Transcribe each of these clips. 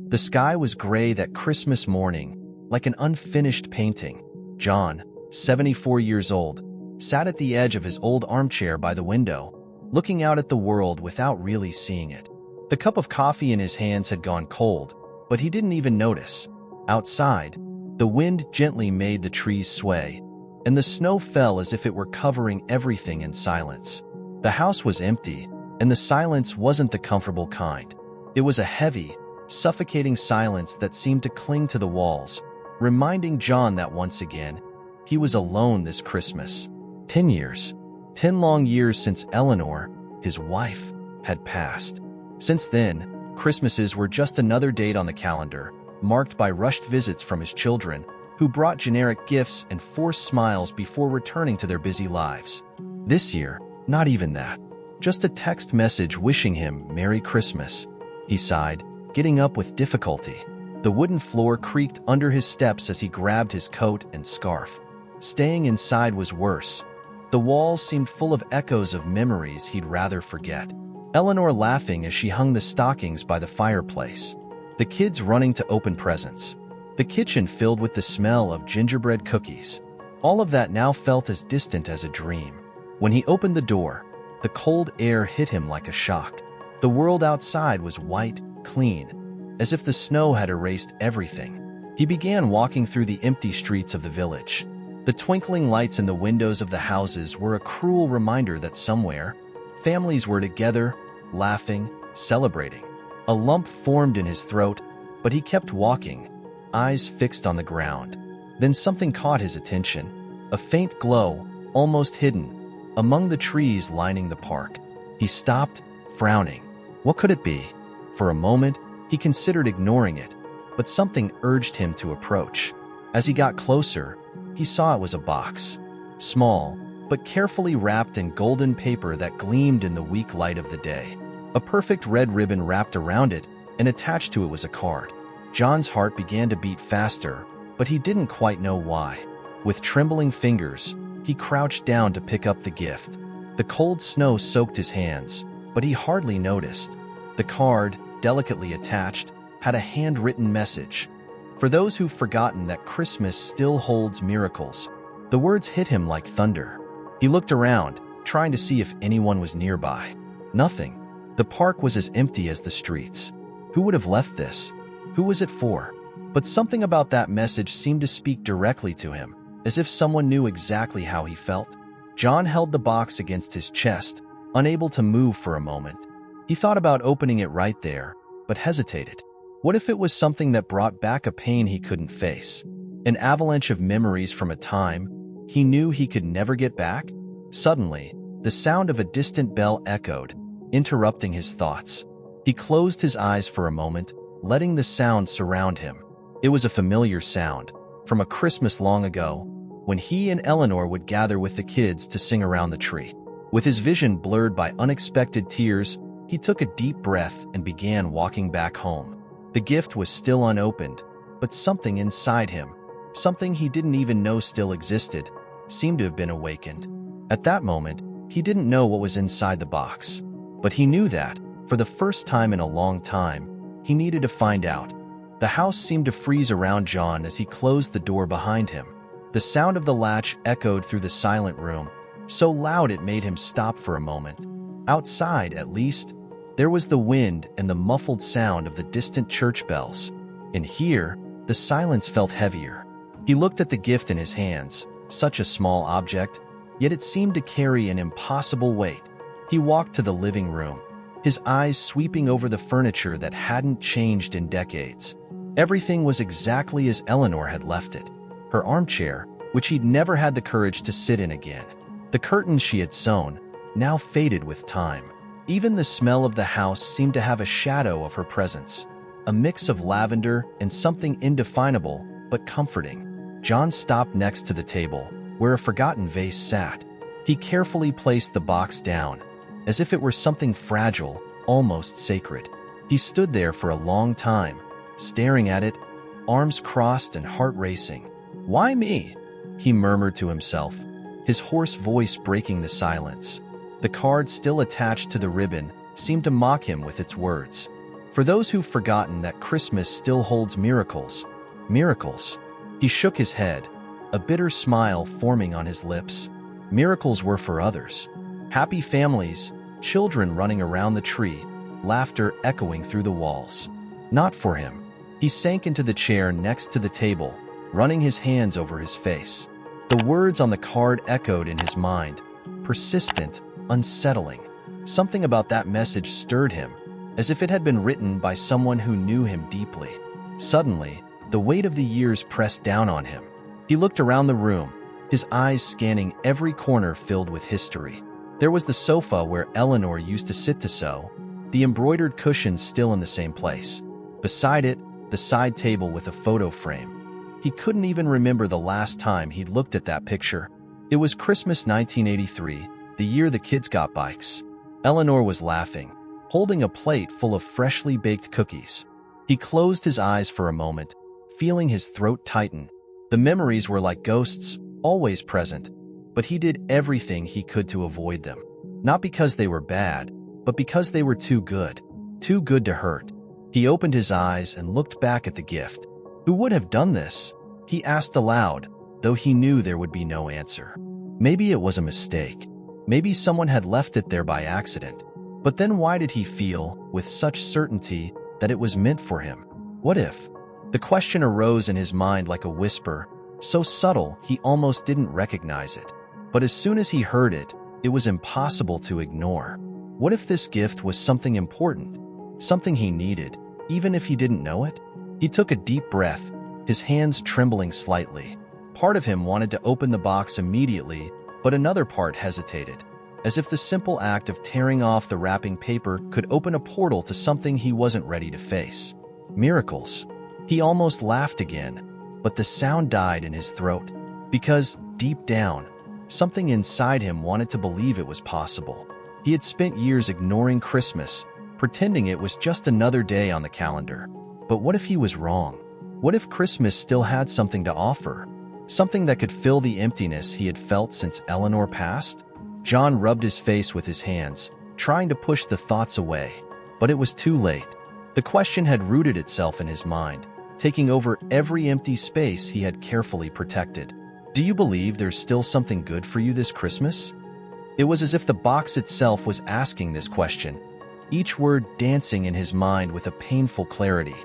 The sky was gray that Christmas morning, like an unfinished painting. John, 74 years old, sat at the edge of his old armchair by the window, looking out at the world without really seeing it. The cup of coffee in his hands had gone cold, but he didn't even notice. Outside, the wind gently made the trees sway, and the snow fell as if it were covering everything in silence. The house was empty, and the silence wasn't the comfortable kind. It was a heavy, suffocating silence that seemed to cling to the walls, reminding John that once again, he was alone this Christmas. 10 years. 10 long years since Eleanor, his wife, had passed. Since then, Christmases were just another date on the calendar, marked by rushed visits from his children, who brought generic gifts and forced smiles before returning to their busy lives. This year, not even that. Just a text message wishing him Merry Christmas. He sighed, getting up with difficulty. The wooden floor creaked under his steps as he grabbed his coat and scarf. Staying inside was worse. The walls seemed full of echoes of memories he'd rather forget. Eleanor laughing as she hung the stockings by the fireplace. The kids running to open presents. The kitchen filled with the smell of gingerbread cookies. All of that now felt as distant as a dream. When he opened the door, the cold air hit him like a shock. The world outside was white, clean, as if the snow had erased everything. He began walking through the empty streets of the village. The twinkling lights in the windows of the houses were a cruel reminder that somewhere, families were together, laughing, celebrating. A lump formed in his throat, but he kept walking, eyes fixed on the ground. Then something caught his attention, a faint glow, almost hidden, among the trees lining the park. He stopped, frowning. What could it be? For a moment, he considered ignoring it, but something urged him to approach. As he got closer, he saw it was a box. Small, but carefully wrapped in golden paper that gleamed in the weak light of the day. A perfect red ribbon wrapped around it, and attached to it was a card. John's heart began to beat faster, but he didn't quite know why. With trembling fingers, he crouched down to pick up the gift. The cold snow soaked his hands, but he hardly noticed. The card, delicately attached, had a handwritten message. For those who've forgotten that Christmas still holds miracles. The words hit him like thunder. He looked around, trying to see if anyone was nearby. Nothing. The park was as empty as the streets. Who would have left this? Who was it for? But something about that message seemed to speak directly to him, as if someone knew exactly how he felt. John held the box against his chest, unable to move for a moment. He thought about opening it right there, but hesitated. What if it was something that brought back a pain he couldn't face? An avalanche of memories from a time he knew he could never get back? Suddenly, the sound of a distant bell echoed, interrupting his thoughts. He closed his eyes for a moment, letting the sound surround him. It was a familiar sound, from a Christmas long ago, when he and Eleanor would gather with the kids to sing around the tree. With his vision blurred by unexpected tears, he took a deep breath and began walking back home. The gift was still unopened, but something inside him, something he didn't even know still existed, seemed to have been awakened. At that moment, he didn't know what was inside the box, but he knew that, for the first time in a long time, he needed to find out. The house seemed to freeze around John as he closed the door behind him. The sound of the latch echoed through the silent room, so loud it made him stop for a moment. Outside, at least, there was the wind and the muffled sound of the distant church bells. In here, the silence felt heavier. He looked at the gift in his hands, such a small object, yet it seemed to carry an impossible weight. He walked to the living room, his eyes sweeping over the furniture that hadn't changed in decades. Everything was exactly as Eleanor had left it. Her armchair, which he'd never had the courage to sit in again. The curtains she had sewn, now faded with time. Even the smell of the house seemed to have a shadow of her presence, a mix of lavender and something indefinable but comforting. John stopped next to the table, where a forgotten vase sat. He carefully placed the box down, as if it were something fragile, almost sacred. He stood there for a long time, staring at it, arms crossed and heart racing. "Why me?" he murmured to himself, his hoarse voice breaking the silence. The card still attached to the ribbon seemed to mock him with its words. For those who've forgotten that Christmas still holds miracles. Miracles. He shook his head, a bitter smile forming on his lips. Miracles were for others. Happy families, children running around the tree, laughter echoing through the walls. Not for him. He sank into the chair next to the table, running his hands over his face. The words on the card echoed in his mind, persistent, unsettling. Something about that message stirred him, as if it had been written by someone who knew him deeply. Suddenly, the weight of the years pressed down on him. He looked around the room, his eyes scanning every corner filled with history. There was the sofa where Eleanor used to sit to sew, the embroidered cushions still in the same place. Beside it, the side table with a photo frame. He couldn't even remember the last time he'd looked at that picture. It was Christmas 1983, the year the kids got bikes. Eleanor was laughing, holding a plate full of freshly baked cookies. He closed his eyes for a moment, feeling his throat tighten. The memories were like ghosts, always present, but he did everything he could to avoid them. Not because they were bad, but because they were too good to hurt. He opened his eyes and looked back at the gift. Who would have done this? He asked aloud, though he knew there would be no answer. Maybe it was a mistake. Maybe someone had left it there by accident. But then why did he feel, with such certainty, that it was meant for him? What if? The question arose in his mind like a whisper, so subtle he almost didn't recognize it. But as soon as he heard it, it was impossible to ignore. What if this gift was something important? Something he needed, even if he didn't know it? He took a deep breath, his hands trembling slightly. Part of him wanted to open the box immediately, but another part hesitated, as if the simple act of tearing off the wrapping paper could open a portal to something he wasn't ready to face. Miracles. He almost laughed again, but the sound died in his throat, because, deep down, something inside him wanted to believe it was possible. He had spent years ignoring Christmas, pretending it was just another day on the calendar. But what if he was wrong? What if Christmas still had something to offer? Something that could fill the emptiness he had felt since Eleanor passed? John rubbed his face with his hands, trying to push the thoughts away. But it was too late. The question had rooted itself in his mind, taking over every empty space he had carefully protected. Do you believe there's still something good for you this Christmas? It was as if the box itself was asking this question, each word dancing in his mind with a painful clarity.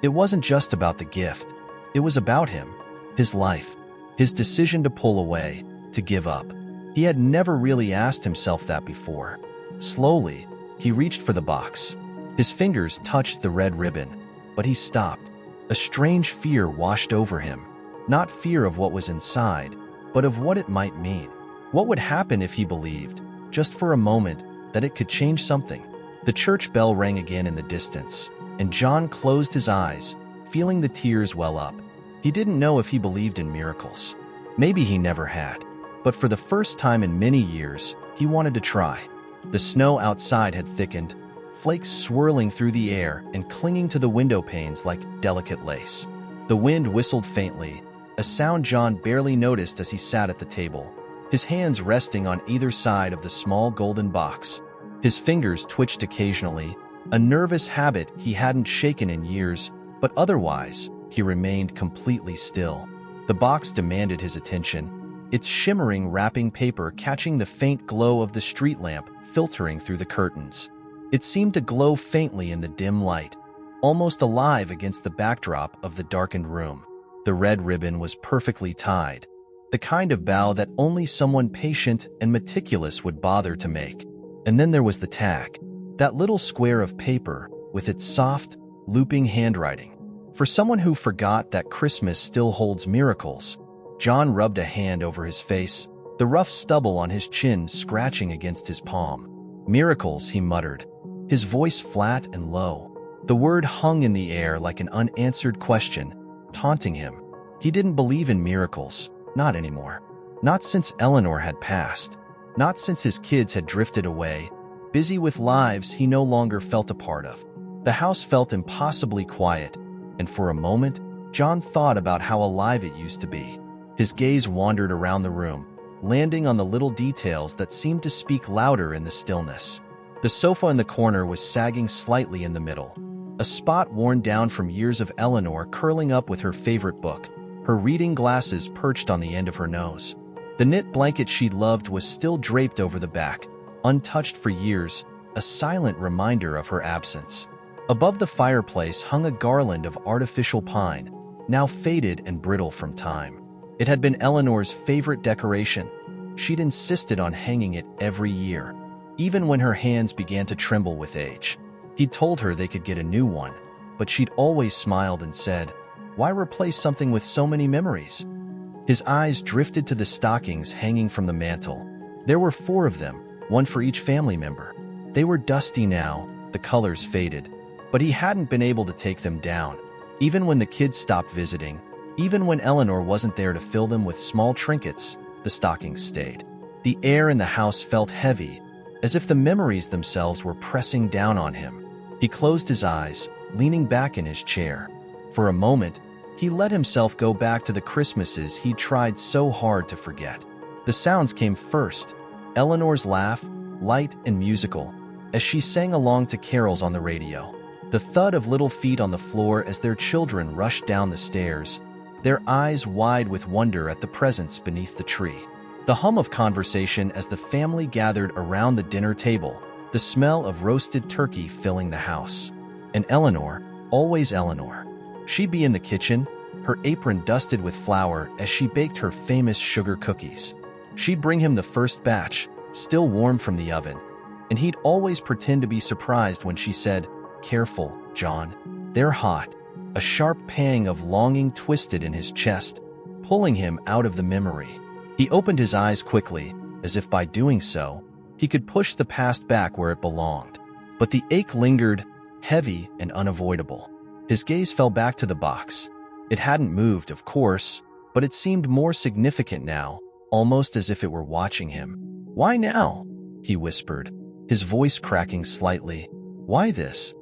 It wasn't just about the gift. It was about him, his life, his decision to pull away, to give up. He had never really asked himself that before. Slowly, he reached for the box. His fingers touched the red ribbon, but he stopped. A strange fear washed over him. Not fear of what was inside, but of what it might mean. What would happen if he believed, just for a moment, that it could change something? The church bell rang again in the distance, and John closed his eyes, feeling the tears well up. He didn't know if he believed in miracles. Maybe he never had. But for the first time in many years, he wanted to try. The snow outside had thickened, flakes swirling through the air and clinging to the window panes like delicate lace. The wind whistled faintly, a sound John barely noticed as he sat at the table, his hands resting on either side of the small golden box. His fingers twitched occasionally, a nervous habit he hadn't shaken in years, but otherwise, he remained completely still. The box demanded his attention, its shimmering wrapping paper catching the faint glow of the street lamp filtering through the curtains. It seemed to glow faintly in the dim light, almost alive against the backdrop of the darkened room. The red ribbon was perfectly tied, the kind of bow that only someone patient and meticulous would bother to make. And then there was the tag, that little square of paper with its soft, looping handwriting. For someone who forgot that Christmas still holds miracles, John rubbed a hand over his face, the rough stubble on his chin scratching against his palm. Miracles, he muttered, his voice flat and low. The word hung in the air like an unanswered question, taunting him. He didn't believe in miracles, not anymore. Not since Eleanor had passed. Not since his kids had drifted away, busy with lives he no longer felt a part of. The house felt impossibly quiet, and for a moment, John thought about how alive it used to be. His gaze wandered around the room, landing on the little details that seemed to speak louder in the stillness. The sofa in the corner was sagging slightly in the middle, a spot worn down from years of Eleanor curling up with her favorite book, her reading glasses perched on the end of her nose. The knit blanket she loved was still draped over the back, untouched for years, a silent reminder of her absence. Above the fireplace hung a garland of artificial pine, now faded and brittle from time. It had been Eleanor's favorite decoration. She'd insisted on hanging it every year, even when her hands began to tremble with age. He'd told her they could get a new one, but she'd always smiled and said, "Why replace something with so many memories?" His eyes drifted to the stockings hanging from the mantel. There were 4 of them, one for each family member. They were dusty now, the colors faded, but he hadn't been able to take them down. Even when the kids stopped visiting, even when Eleanor wasn't there to fill them with small trinkets, the stockings stayed. The air in the house felt heavy, as if the memories themselves were pressing down on him. He closed his eyes, leaning back in his chair. For a moment, he let himself go back to the Christmases he tried so hard to forget. The sounds came first, Eleanor's laugh, light and musical, as she sang along to carols on the radio. The thud of little feet on the floor as their children rushed down the stairs, their eyes wide with wonder at the presents beneath the tree. The hum of conversation as the family gathered around the dinner table, the smell of roasted turkey filling the house. And Eleanor, always Eleanor. She'd be in the kitchen, her apron dusted with flour as she baked her famous sugar cookies. She'd bring him the first batch, still warm from the oven, and he'd always pretend to be surprised when she said, "Careful, John, they're hot." A sharp pang of longing twisted in his chest, pulling him out of the memory. He opened his eyes quickly, as if by doing so, he could push the past back where it belonged. But the ache lingered, heavy and unavoidable. His gaze fell back to the box. It hadn't moved, of course, but it seemed more significant now, almost as if it were watching him. "Why now?" he whispered, his voice cracking slightly. "Why this?"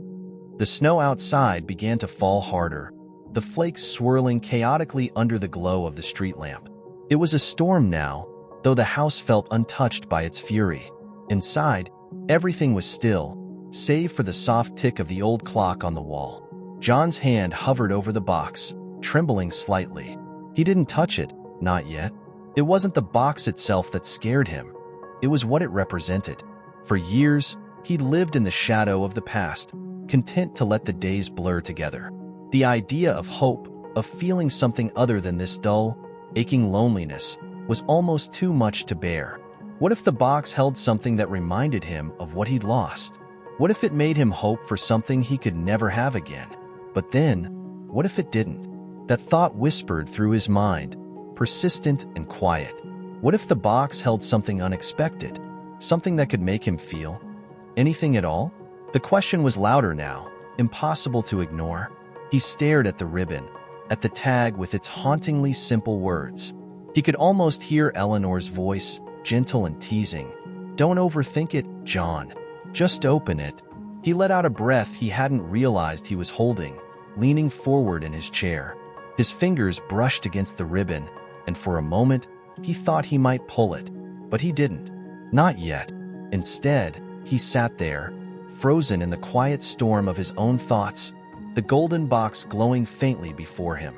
The snow outside began to fall harder, the flakes swirling chaotically under the glow of the street lamp. It was a storm now, though the house felt untouched by its fury. Inside, everything was still, save for the soft tick of the old clock on the wall. John's hand hovered over the box, trembling slightly. He didn't touch it, not yet. It wasn't the box itself that scared him. It was what it represented. For years, he'd lived in the shadow of the past, content to let the days blur together. The idea of hope, of feeling something other than this dull, aching loneliness, was almost too much to bear. What if the box held something that reminded him of what he'd lost? What if it made him hope for something he could never have again? But then, what if it didn't? That thought whispered through his mind, persistent and quiet. What if the box held something unexpected? Something that could make him feel anything at all? The question was louder now, impossible to ignore. He stared at the ribbon, at the tag with its hauntingly simple words. He could almost hear Eleanor's voice, gentle and teasing. "Don't overthink it, John. Just open it." He let out a breath he hadn't realized he was holding, leaning forward in his chair. His fingers brushed against the ribbon, and for a moment, he thought he might pull it. But he didn't. Not yet. Instead, he sat there, frozen in the quiet storm of his own thoughts, the golden box glowing faintly before him.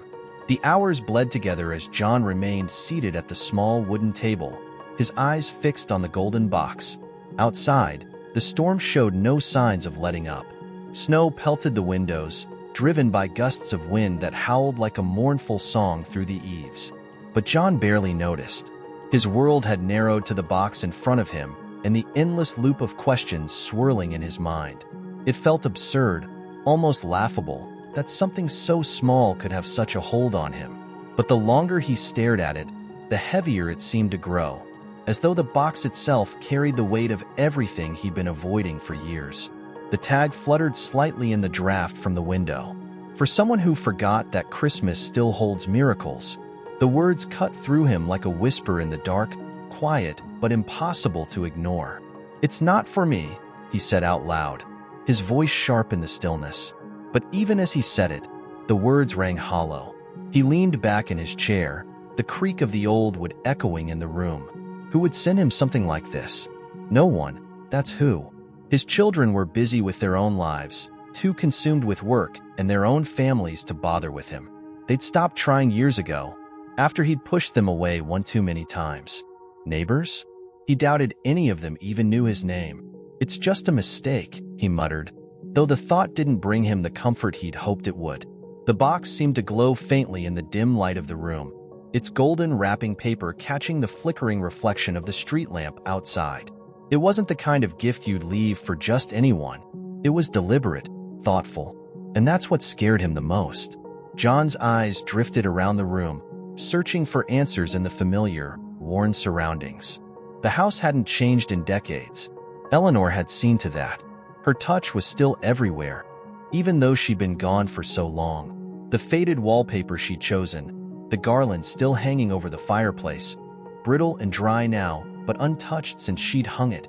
The hours bled together as John remained seated at the small wooden table, his eyes fixed on the golden box. Outside, the storm showed no signs of letting up. Snow pelted the windows, driven by gusts of wind that howled like a mournful song through the eaves. But John barely noticed. His world had narrowed to the box in front of him and the endless loop of questions swirling in his mind. It felt absurd, almost laughable, that something so small could have such a hold on him. But the longer he stared at it, the heavier it seemed to grow, as though the box itself carried the weight of everything he'd been avoiding for years. The tag fluttered slightly in the draft from the window. For someone who forgot that Christmas still holds miracles, the words cut through him like a whisper in the dark, quiet but impossible to ignore. "It's not for me," he said out loud, his voice sharp in the stillness. But even as he said it, the words rang hollow. He leaned back in his chair, the creak of the old wood echoing in the room. Who would send him something like this? No one, that's who. His children were busy with their own lives, too consumed with work and their own families to bother with him. They'd stopped trying years ago, after he'd pushed them away one too many times. Neighbors? He doubted any of them even knew his name. "It's just a mistake," he muttered, though the thought didn't bring him the comfort he'd hoped it would. The box seemed to glow faintly in the dim light of the room, its golden wrapping paper catching the flickering reflection of the street lamp outside. It wasn't the kind of gift you'd leave for just anyone. It was deliberate, thoughtful, and that's what scared him the most. John's eyes drifted around the room, searching for answers in the familiar, worn surroundings. The house hadn't changed in decades. Eleanor had seen to that. Her touch was still everywhere, even though she'd been gone for so long. The faded wallpaper she'd chosen, the garland still hanging over the fireplace, brittle and dry now, but untouched since she'd hung it,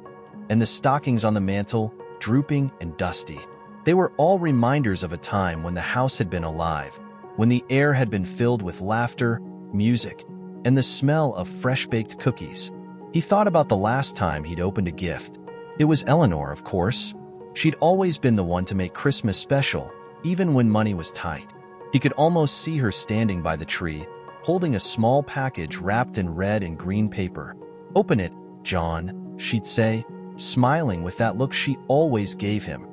and the stockings on the mantel, drooping and dusty. They were all reminders of a time when the house had been alive, when the air had been filled with laughter, music, and the smell of fresh-baked cookies. He thought about the last time he'd opened a gift. It was Eleanor, of course. She'd always been the one to make Christmas special, even when money was tight. He could almost see her standing by the tree, holding a small package wrapped in red and green paper. "Open it, John," she'd say, smiling with that look she always gave him,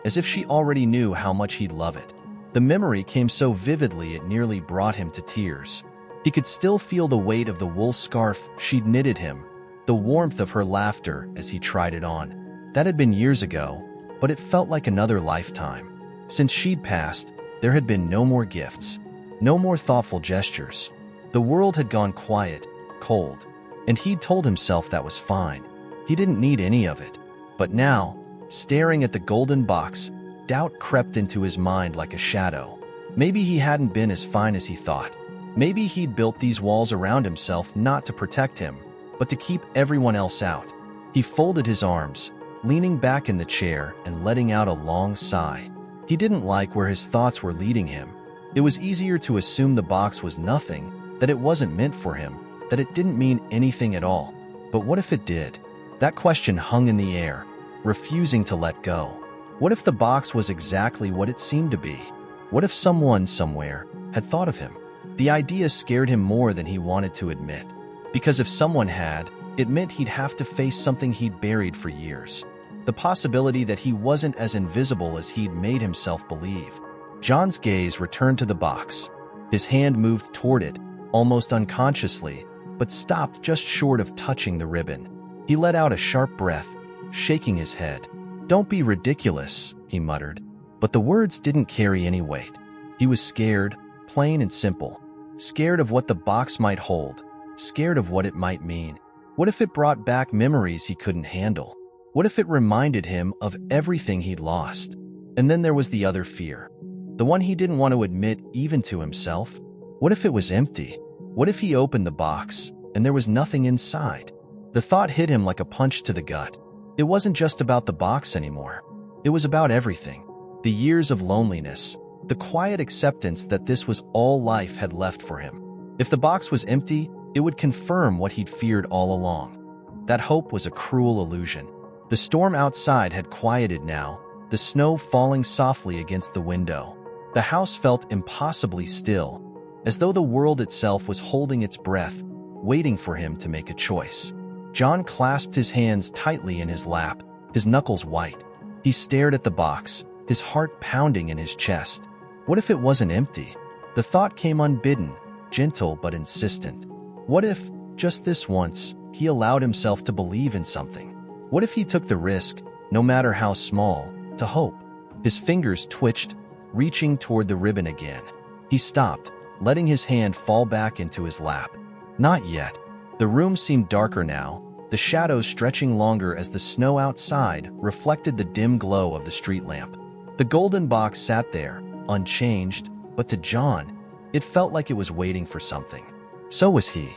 as if she already knew how much he'd love it. The memory came so vividly it nearly brought him to tears. He could still feel the weight of the wool scarf she'd knitted him, the warmth of her laughter as he tried it on. That had been years ago, but it felt like another lifetime. Since she'd passed, there had been no more gifts, no more thoughtful gestures. The world had gone quiet, cold, and he'd told himself that was fine. He didn't need any of it. But now, staring at the golden box, doubt crept into his mind like a shadow. Maybe he hadn't been as fine as he thought. Maybe he'd built these walls around himself not to protect him, but to keep everyone else out. He folded his arms, leaning back in the chair and letting out a long sigh. He didn't like where his thoughts were leading him. It was easier to assume the box was nothing, that it wasn't meant for him, that it didn't mean anything at all. But what if it did? That question hung in the air, refusing to let go. What if the box was exactly what it seemed to be? What if someone somewhere had thought of him? The idea scared him more than he wanted to admit, because if someone had, it meant he'd have to face something he'd buried for years. The possibility that he wasn't as invisible as he'd made himself believe. John's gaze returned to the box. His hand moved toward it, almost unconsciously, but stopped just short of touching the ribbon. He let out a sharp breath, shaking his head. "Don't be ridiculous," he muttered. But the words didn't carry any weight. He was scared, plain and simple. Scared of what the box might hold. Scared of what it might mean. What if it brought back memories he couldn't handle? What if it reminded him of everything he'd lost? And then there was the other fear. The one he didn't want to admit even to himself. What if it was empty? What if he opened the box and there was nothing inside? The thought hit him like a punch to the gut. It wasn't just about the box anymore. It was about everything. The years of loneliness, the quiet acceptance that this was all life had left for him. If the box was empty, it would confirm what he'd feared all along. That hope was a cruel illusion. The storm outside had quieted now, the snow falling softly against the window. The house felt impossibly still, as though the world itself was holding its breath, waiting for him to make a choice. John clasped his hands tightly in his lap, his knuckles white. He stared at the box, his heart pounding in his chest. What if it wasn't empty? The thought came unbidden, gentle but insistent. What if, just this once, he allowed himself to believe in something? What if he took the risk, no matter how small, to hope? His fingers twitched, reaching toward the ribbon again. He stopped, letting his hand fall back into his lap. Not yet. The room seemed darker now, the shadows stretching longer as the snow outside reflected the dim glow of the street lamp. The golden box sat there, unchanged, but to John, it felt like it was waiting for something. So was he.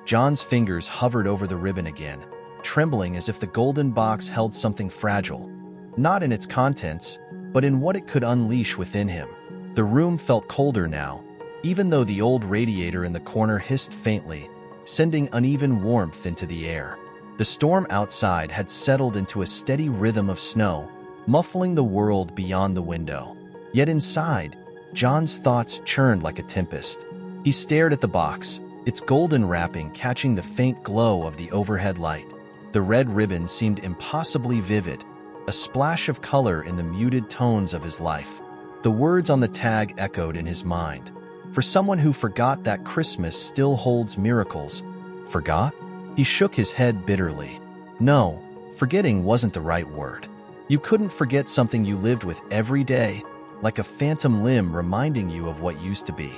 John's fingers hovered over the ribbon again, trembling as if the golden box held something fragile, not in its contents, but in what it could unleash within him. The room felt colder now, even though the old radiator in the corner hissed faintly, sending uneven warmth into the air. The storm outside had settled into a steady rhythm of snow, muffling the world beyond the window. Yet inside, John's thoughts churned like a tempest. He stared at the box, its golden wrapping catching the faint glow of the overhead light. The red ribbon seemed impossibly vivid, a splash of color in the muted tones of his life. The words on the tag echoed in his mind. For someone who forgot that Christmas still holds miracles. Forgot? He shook his head bitterly. No, forgetting wasn't the right word. You couldn't forget something you lived with every day, like a phantom limb reminding you of what used to be.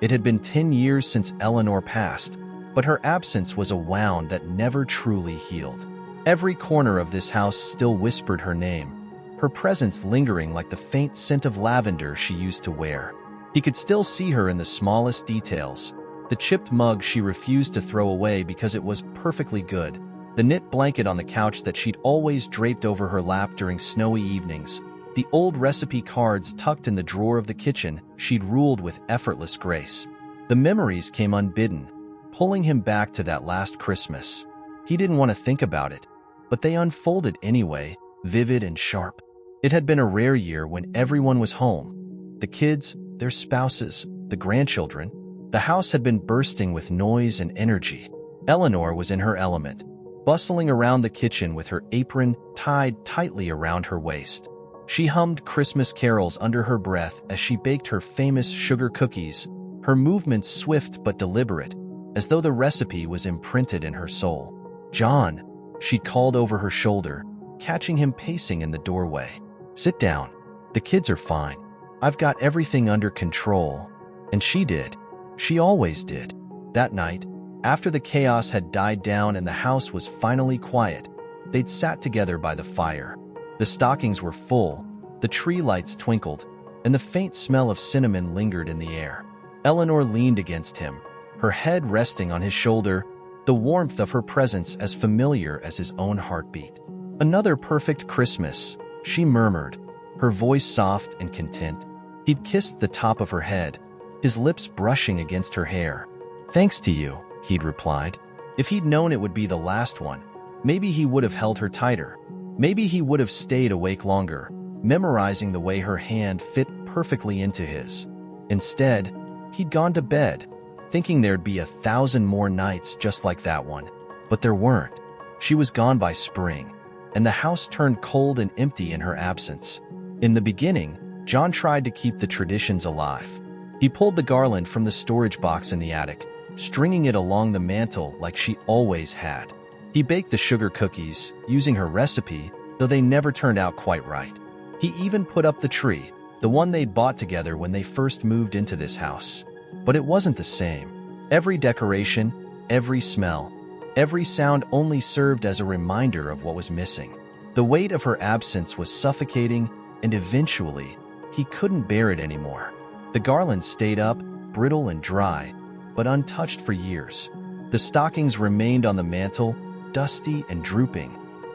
It had been 10 years since Eleanor passed, but her absence was a wound that never truly healed. Every corner of this house still whispered her name, her presence lingering like the faint scent of lavender she used to wear. He could still see her in the smallest details. The chipped mug she refused to throw away because it was perfectly good, the knit blanket on the couch that she'd always draped over her lap during snowy evenings, the old recipe cards tucked in the drawer of the kitchen she'd ruled with effortless grace. The memories came unbidden, pulling him back to that last Christmas. He didn't want to think about it, but they unfolded anyway, vivid and sharp. It had been a rare year when everyone was home. The kids, their spouses, the grandchildren. The house had been bursting with noise and energy. Eleanor was in her element, bustling around the kitchen with her apron tied tightly around her waist. She hummed Christmas carols under her breath as she baked her famous sugar cookies, her movements swift but deliberate, as though the recipe was imprinted in her soul. "John," she called over her shoulder, catching him pacing in the doorway. "Sit down. The kids are fine. I've got everything under control." And she did. She always did. That night, after the chaos had died down and the house was finally quiet, they'd sat together by the fire. The stockings were full, the tree lights twinkled, and the faint smell of cinnamon lingered in the air. Eleanor leaned against him, her head resting on his shoulder, the warmth of her presence as familiar as his own heartbeat. "Another perfect Christmas," she murmured, her voice soft and content. He'd kissed the top of her head, his lips brushing against her hair. "Thanks to you," he'd replied. If he'd known it would be the last one, maybe he would have held her tighter. Maybe he would have stayed awake longer, memorizing the way her hand fit perfectly into his. Instead, he'd gone to bed, thinking there'd be 1,000 more nights just like that one. But there weren't. She was gone by spring, and the house turned cold and empty in her absence. In the beginning, John tried to keep the traditions alive. He pulled the garland from the storage box in the attic, stringing it along the mantel like she always had. He baked the sugar cookies, using her recipe, though they never turned out quite right. He even put up the tree, the one they'd bought together when they first moved into this house. But it wasn't the same. Every decoration, every smell, every sound only served as a reminder of what was missing. The weight of her absence was suffocating, and eventually, he couldn't bear it anymore. The garland stayed up, brittle and dry, but untouched for years. The stockings remained on the mantel, dusty and drooping,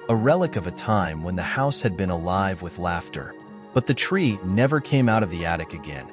a relic of a time when the house had been alive with laughter. But the tree never came out of the attic again,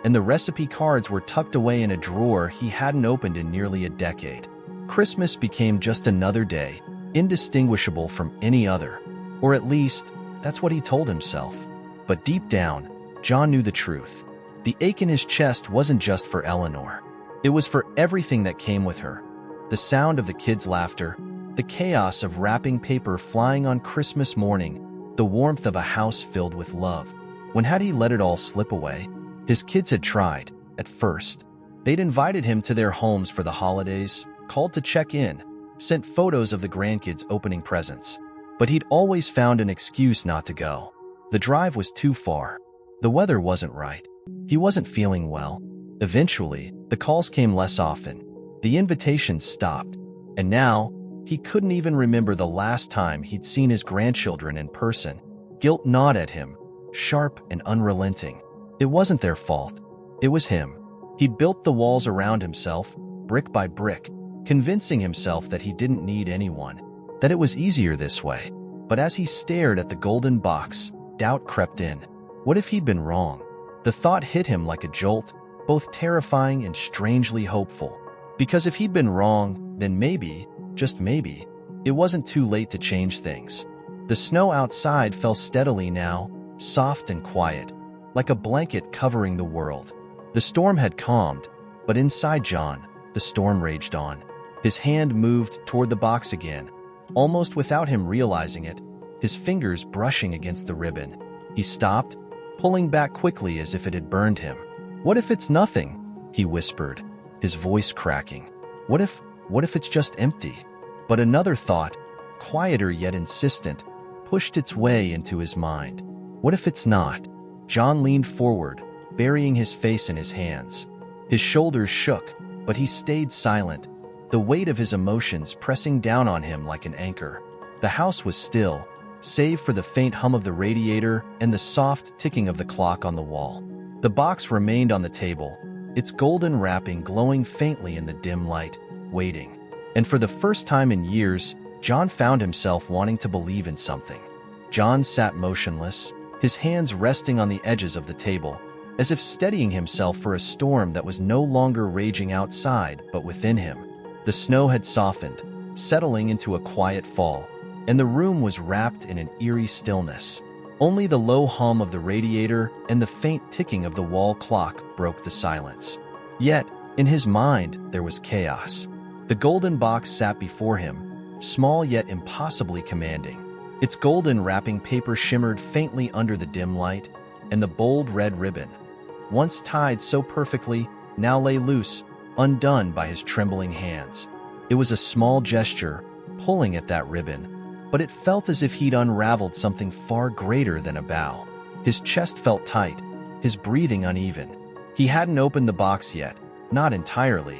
and the recipe cards were tucked away in a drawer he hadn't opened in nearly a decade. Christmas became just another day, indistinguishable from any other, or at least, that's what he told himself. But deep down, John knew the truth. The ache in his chest wasn't just for Eleanor. It was for everything that came with her. The sound of the kids' laughter, the chaos of wrapping paper flying on Christmas morning, the warmth of a house filled with love. When had he let it all slip away? His kids had tried, at first. They'd invited him to their homes for the holidays, called to check in, sent photos of the grandkids opening presents. But he'd always found an excuse not to go. The drive was too far. The weather wasn't right. He wasn't feeling well. Eventually, the calls came less often. The invitations stopped. And now, he couldn't even remember the last time he'd seen his grandchildren in person. Guilt gnawed at him, sharp and unrelenting. It wasn't their fault. It was him. He'd built the walls around himself, brick by brick, convincing himself that he didn't need anyone, that it was easier this way. But as he stared at the golden box, doubt crept in. What if he'd been wrong? The thought hit him like a jolt, both terrifying and strangely hopeful. Because if he'd been wrong, then maybe, just maybe, it wasn't too late to change things. The snow outside fell steadily now, soft and quiet, like a blanket covering the world. The storm had calmed, but inside John, the storm raged on. His hand moved toward the box again, almost without him realizing it, his fingers brushing against the ribbon. He stopped, pulling back quickly as if it had burned him. "What if it's nothing?" he whispered, his voice cracking. What if it's just empty?" But another thought, quieter yet insistent, pushed its way into his mind. What if it's not? John leaned forward, burying his face in his hands. His shoulders shook, but he stayed silent, the weight of his emotions pressing down on him like an anchor. The house was still, save for the faint hum of the radiator and the soft ticking of the clock on the wall. The box remained on the table, its golden wrapping glowing faintly in the dim light, waiting. And for the first time in years, John found himself wanting to believe in something. John sat motionless, his hands resting on the edges of the table, as if steadying himself for a storm that was no longer raging outside but within him. The snow had softened, settling into a quiet fall, and the room was wrapped in an eerie stillness. Only the low hum of the radiator and the faint ticking of the wall clock broke the silence. Yet, in his mind, there was chaos. The golden box sat before him, small yet impossibly commanding. Its golden wrapping paper shimmered faintly under the dim light, and the bold red ribbon, once tied so perfectly, now lay loose, undone by his trembling hands. It was a small gesture, pulling at that ribbon, but it felt as if he'd unraveled something far greater than a bow. His chest felt tight, his breathing uneven. He hadn't opened the box yet, not entirely,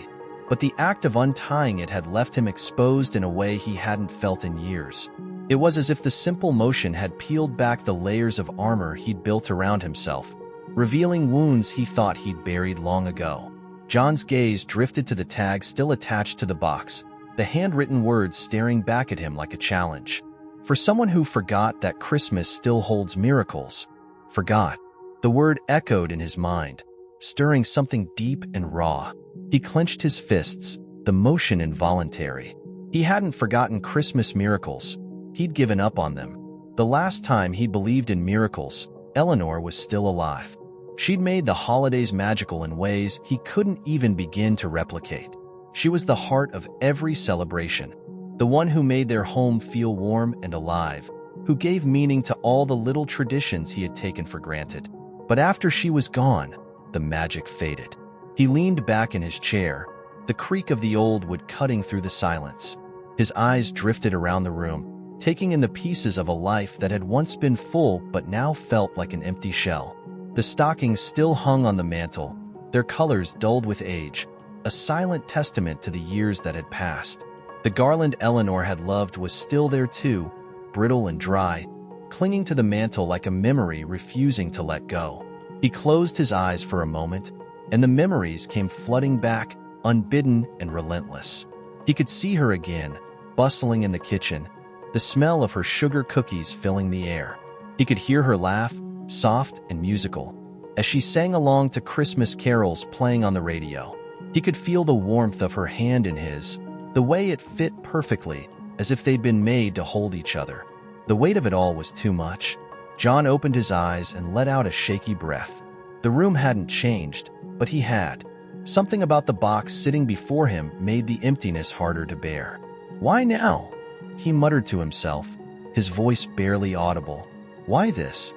but the act of untying it had left him exposed in a way he hadn't felt in years. It was as if the simple motion had peeled back the layers of armor he'd built around himself, revealing wounds he thought he'd buried long ago. John's gaze drifted to the tag still attached to the box, the handwritten words staring back at him like a challenge. For someone who forgot that Christmas still holds miracles, forgot. The word echoed in his mind, stirring something deep and raw. He clenched his fists, the motion involuntary. He hadn't forgotten Christmas miracles. He'd given up on them. The last time he believed in miracles, Eleanor was still alive. She'd made the holidays magical in ways he couldn't even begin to replicate. She was the heart of every celebration, the one who made their home feel warm and alive, who gave meaning to all the little traditions he had taken for granted. But after she was gone, the magic faded. He leaned back in his chair, the creak of the old wood cutting through the silence. His eyes drifted around the room, taking in the pieces of a life that had once been full but now felt like an empty shell. The stockings still hung on the mantel, their colors dulled with age, a silent testament to the years that had passed. The garland Eleanor had loved was still there too, brittle and dry, clinging to the mantel like a memory refusing to let go. He closed his eyes for a moment, and the memories came flooding back, unbidden and relentless. He could see her again, bustling in the kitchen, the smell of her sugar cookies filling the air. He could hear her laugh, soft and musical, as she sang along to Christmas carols playing on the radio. He could feel the warmth of her hand in his, the way it fit perfectly, as if they'd been made to hold each other. The weight of it all was too much. John opened his eyes and let out a shaky breath. The room hadn't changed, but he had. Something about the box sitting before him made the emptiness harder to bear. "Why now?" he muttered to himself, his voice barely audible. Why this?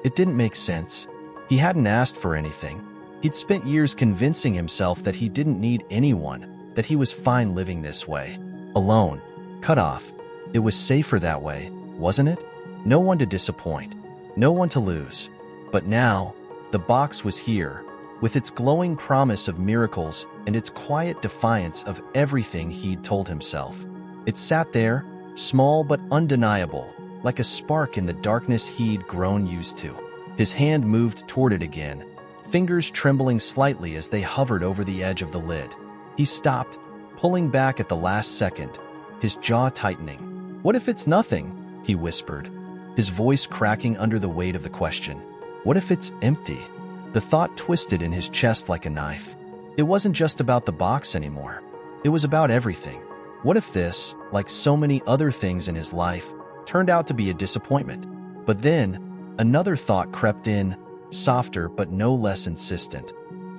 It didn't make sense. He hadn't asked for anything. He'd spent years convincing himself that he didn't need anyone, that he was fine living this way. Alone, cut off. It was safer that way, wasn't it? No one to disappoint, no one to lose. But now, the box was here, with its glowing promise of miracles and its quiet defiance of everything he'd told himself. It sat there, small but undeniable, like a spark in the darkness he'd grown used to. His hand moved toward it again, fingers trembling slightly as they hovered over the edge of the lid. He stopped, pulling back at the last second, his jaw tightening. "What if it's nothing?" he whispered, his voice cracking under the weight of the question. "What if it's empty?" The thought twisted in his chest like a knife. It wasn't just about the box anymore. It was about everything. What if this, like so many other things in his life, turned out to be a disappointment. But then, another thought crept in, softer but no less insistent.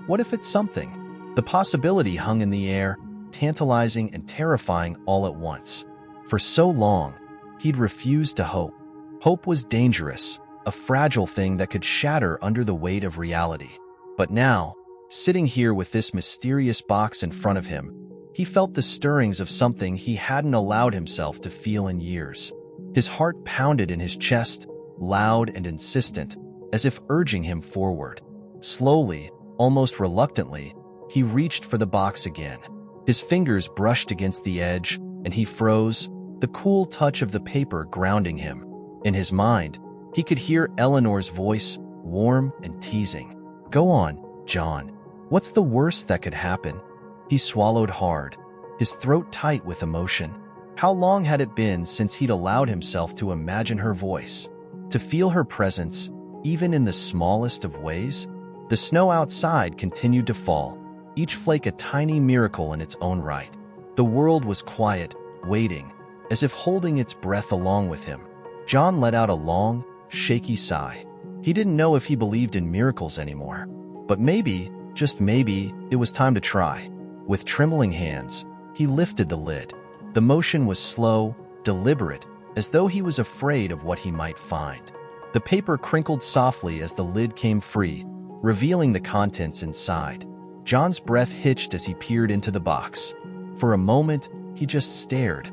What if it's something? The possibility hung in the air, tantalizing and terrifying all at once. For so long, he'd refused to hope. Hope was dangerous, a fragile thing that could shatter under the weight of reality. But now, sitting here with this mysterious box in front of him, he felt the stirrings of something he hadn't allowed himself to feel in years. His heart pounded in his chest, loud and insistent, as if urging him forward. Slowly, almost reluctantly, he reached for the box again. His fingers brushed against the edge, and he froze, the cool touch of the paper grounding him. In his mind, he could hear Eleanor's voice, warm and teasing. "Go on, John. What's the worst that could happen?" He swallowed hard, his throat tight with emotion. How long had it been since he'd allowed himself to imagine her voice, to feel her presence, even in the smallest of ways? The snow outside continued to fall, each flake a tiny miracle in its own right. The world was quiet, waiting, as if holding its breath along with him. John let out a long, shaky sigh. He didn't know if he believed in miracles anymore. But maybe, just maybe, it was time to try. With trembling hands, he lifted the lid. The motion was slow, deliberate, as though he was afraid of what he might find. The paper crinkled softly as the lid came free, revealing the contents inside. John's breath hitched as he peered into the box. For a moment, he just stared,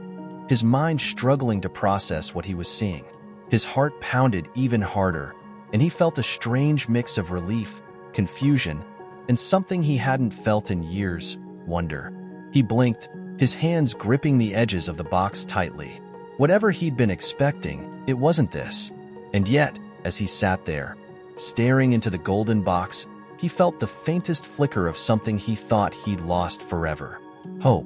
his mind struggling to process what he was seeing. His heart pounded even harder, and he felt a strange mix of relief, confusion, and something he hadn't felt in years, wonder. He blinked, his hands gripping the edges of the box tightly. Whatever he'd been expecting, it wasn't this. And yet, as he sat there, staring into the golden box, he felt the faintest flicker of something he thought he'd lost forever. Hope.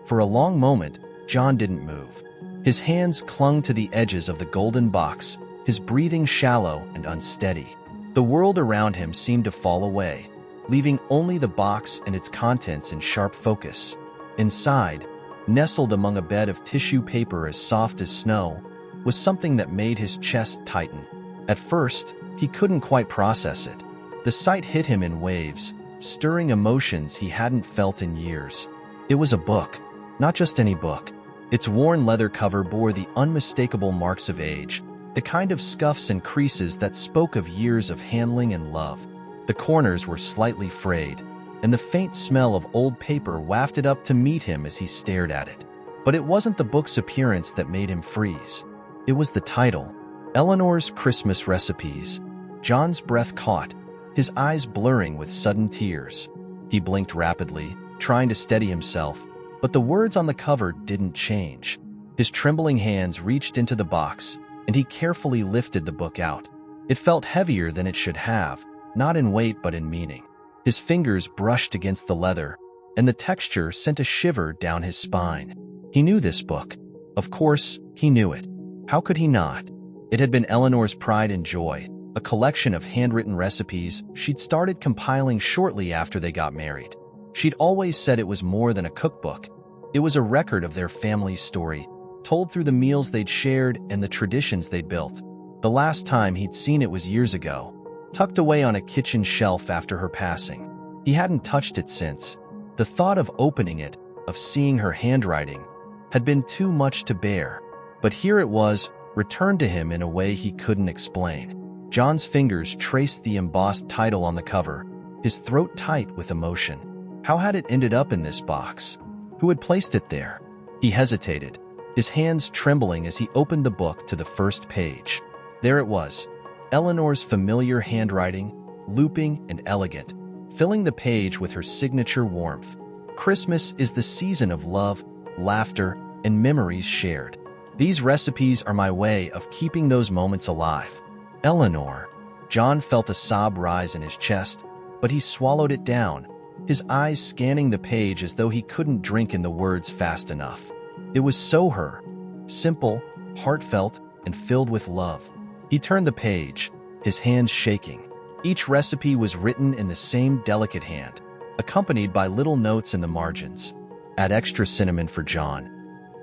For a long moment, John didn't move. His hands clung to the edges of the golden box, his breathing shallow and unsteady. The world around him seemed to fall away, leaving only the box and its contents in sharp focus. Inside, nestled among a bed of tissue paper as soft as snow, was something that made his chest tighten. At first, he couldn't quite process it. The sight hit him in waves, stirring emotions he hadn't felt in years. It was a book, not just any book. Its worn leather cover bore the unmistakable marks of age, the kind of scuffs and creases that spoke of years of handling and love. The corners were slightly frayed, and the faint smell of old paper wafted up to meet him as he stared at it. But it wasn't the book's appearance that made him freeze. It was the title, Eleanor's Christmas Recipes. John's breath caught, his eyes blurring with sudden tears. He blinked rapidly, trying to steady himself, but the words on the cover didn't change. His trembling hands reached into the box, and he carefully lifted the book out. It felt heavier than it should have, not in weight but in meaning. His fingers brushed against the leather, and the texture sent a shiver down his spine. He knew this book. Of course, he knew it. How could he not? It had been Eleanor's pride and joy, a collection of handwritten recipes she'd started compiling shortly after they got married. She'd always said it was more than a cookbook. It was a record of their family's story, told through the meals they'd shared and the traditions they'd built. The last time he'd seen it was years ago, tucked away on a kitchen shelf after her passing. He hadn't touched it since. The thought of opening it, of seeing her handwriting, had been too much to bear. But here it was, returned to him in a way he couldn't explain. John's fingers traced the embossed title on the cover, his throat tight with emotion. How had it ended up in this box? Who had placed it there? He hesitated, his hands trembling as he opened the book to the first page. There it was, Eleanor's familiar handwriting, looping and elegant, filling the page with her signature warmth. Christmas is the season of love, laughter, and memories shared. These recipes are my way of keeping those moments alive. Eleanor. John felt a sob rise in his chest, but he swallowed it down, his eyes scanning the page as though he couldn't drink in the words fast enough. It was so her, simple, heartfelt, and filled with love. He turned the page, his hands shaking. Each recipe was written in the same delicate hand, accompanied by little notes in the margins. Add extra cinnamon for John.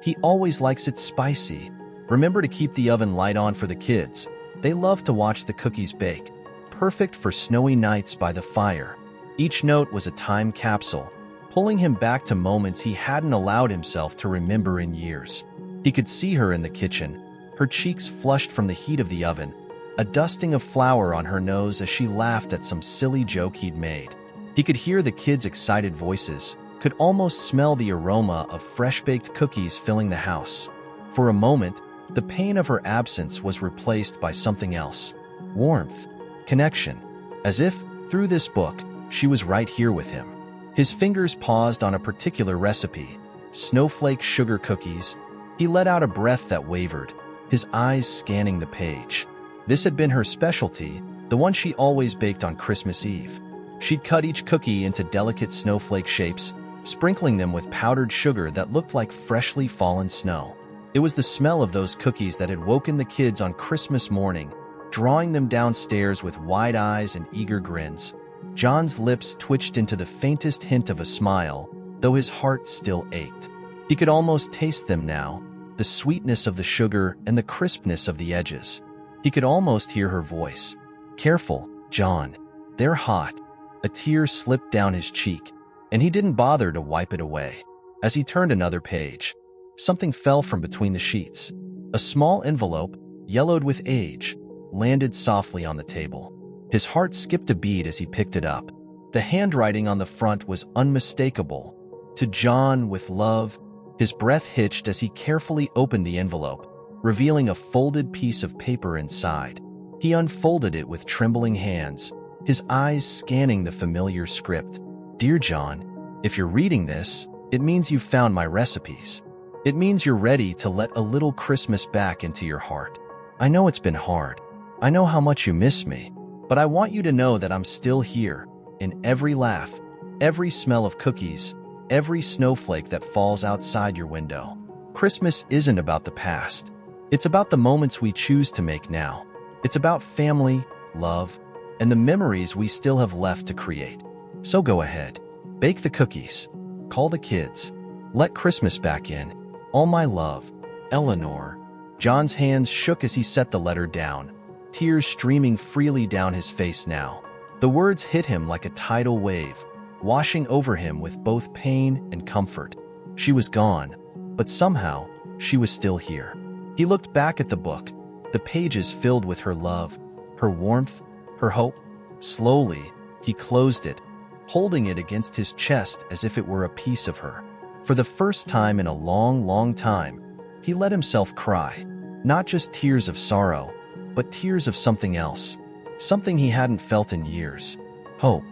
He always likes it spicy. Remember to keep the oven light on for the kids. They love to watch the cookies bake. Perfect for snowy nights by the fire. Each note was a time capsule, pulling him back to moments he hadn't allowed himself to remember in years. He could see her in the kitchen, her cheeks flushed from the heat of the oven, a dusting of flour on her nose as she laughed at some silly joke he'd made. He could hear the kids' excited voices, could almost smell the aroma of fresh-baked cookies filling the house. For a moment, the pain of her absence was replaced by something else. Warmth, connection, as if, through this book, she was right here with him. His fingers paused on a particular recipe, snowflake sugar cookies. He let out a breath that wavered, his eyes scanning the page. This had been her specialty, the one she always baked on Christmas Eve. She'd cut each cookie into delicate snowflake shapes, sprinkling them with powdered sugar that looked like freshly fallen snow. It was the smell of those cookies that had woken the kids on Christmas morning, drawing them downstairs with wide eyes and eager grins. John's lips twitched into the faintest hint of a smile, though his heart still ached. He could almost taste them now, the sweetness of the sugar and the crispness of the edges. He could almost hear her voice. "Careful, John. They're hot." A tear slipped down his cheek, and he didn't bother to wipe it away. As he turned another page, something fell from between the sheets. A small envelope, yellowed with age, landed softly on the table. His heart skipped a beat as he picked it up. The handwriting on the front was unmistakable. "To John with love." His breath hitched as he carefully opened the envelope, revealing a folded piece of paper inside. He unfolded it with trembling hands, his eyes scanning the familiar script. "Dear John, if you're reading this, it means you've found my recipes. It means you're ready to let a little Christmas back into your heart. I know it's been hard. I know how much you miss me. But I want you to know that I'm still here, in every laugh, every smell of cookies, every snowflake that falls outside your window. Christmas isn't about the past. It's about the moments we choose to make now. It's about family, love, and the memories we still have left to create. So go ahead. Bake the cookies. Call the kids. Let Christmas back in. All my love, Eleanor." John's hands shook as he set the letter down, tears streaming freely down his face now. The words hit him like a tidal wave, washing over him with both pain and comfort. She was gone, but somehow she was still here. He looked back at the book, the pages filled with her love, her warmth, her hope. Slowly, he closed it, holding it against his chest as if it were a piece of her. For the first time in a long, long time, he let himself cry, not just tears of sorrow, but tears of something else, something he hadn't felt in years. Hope.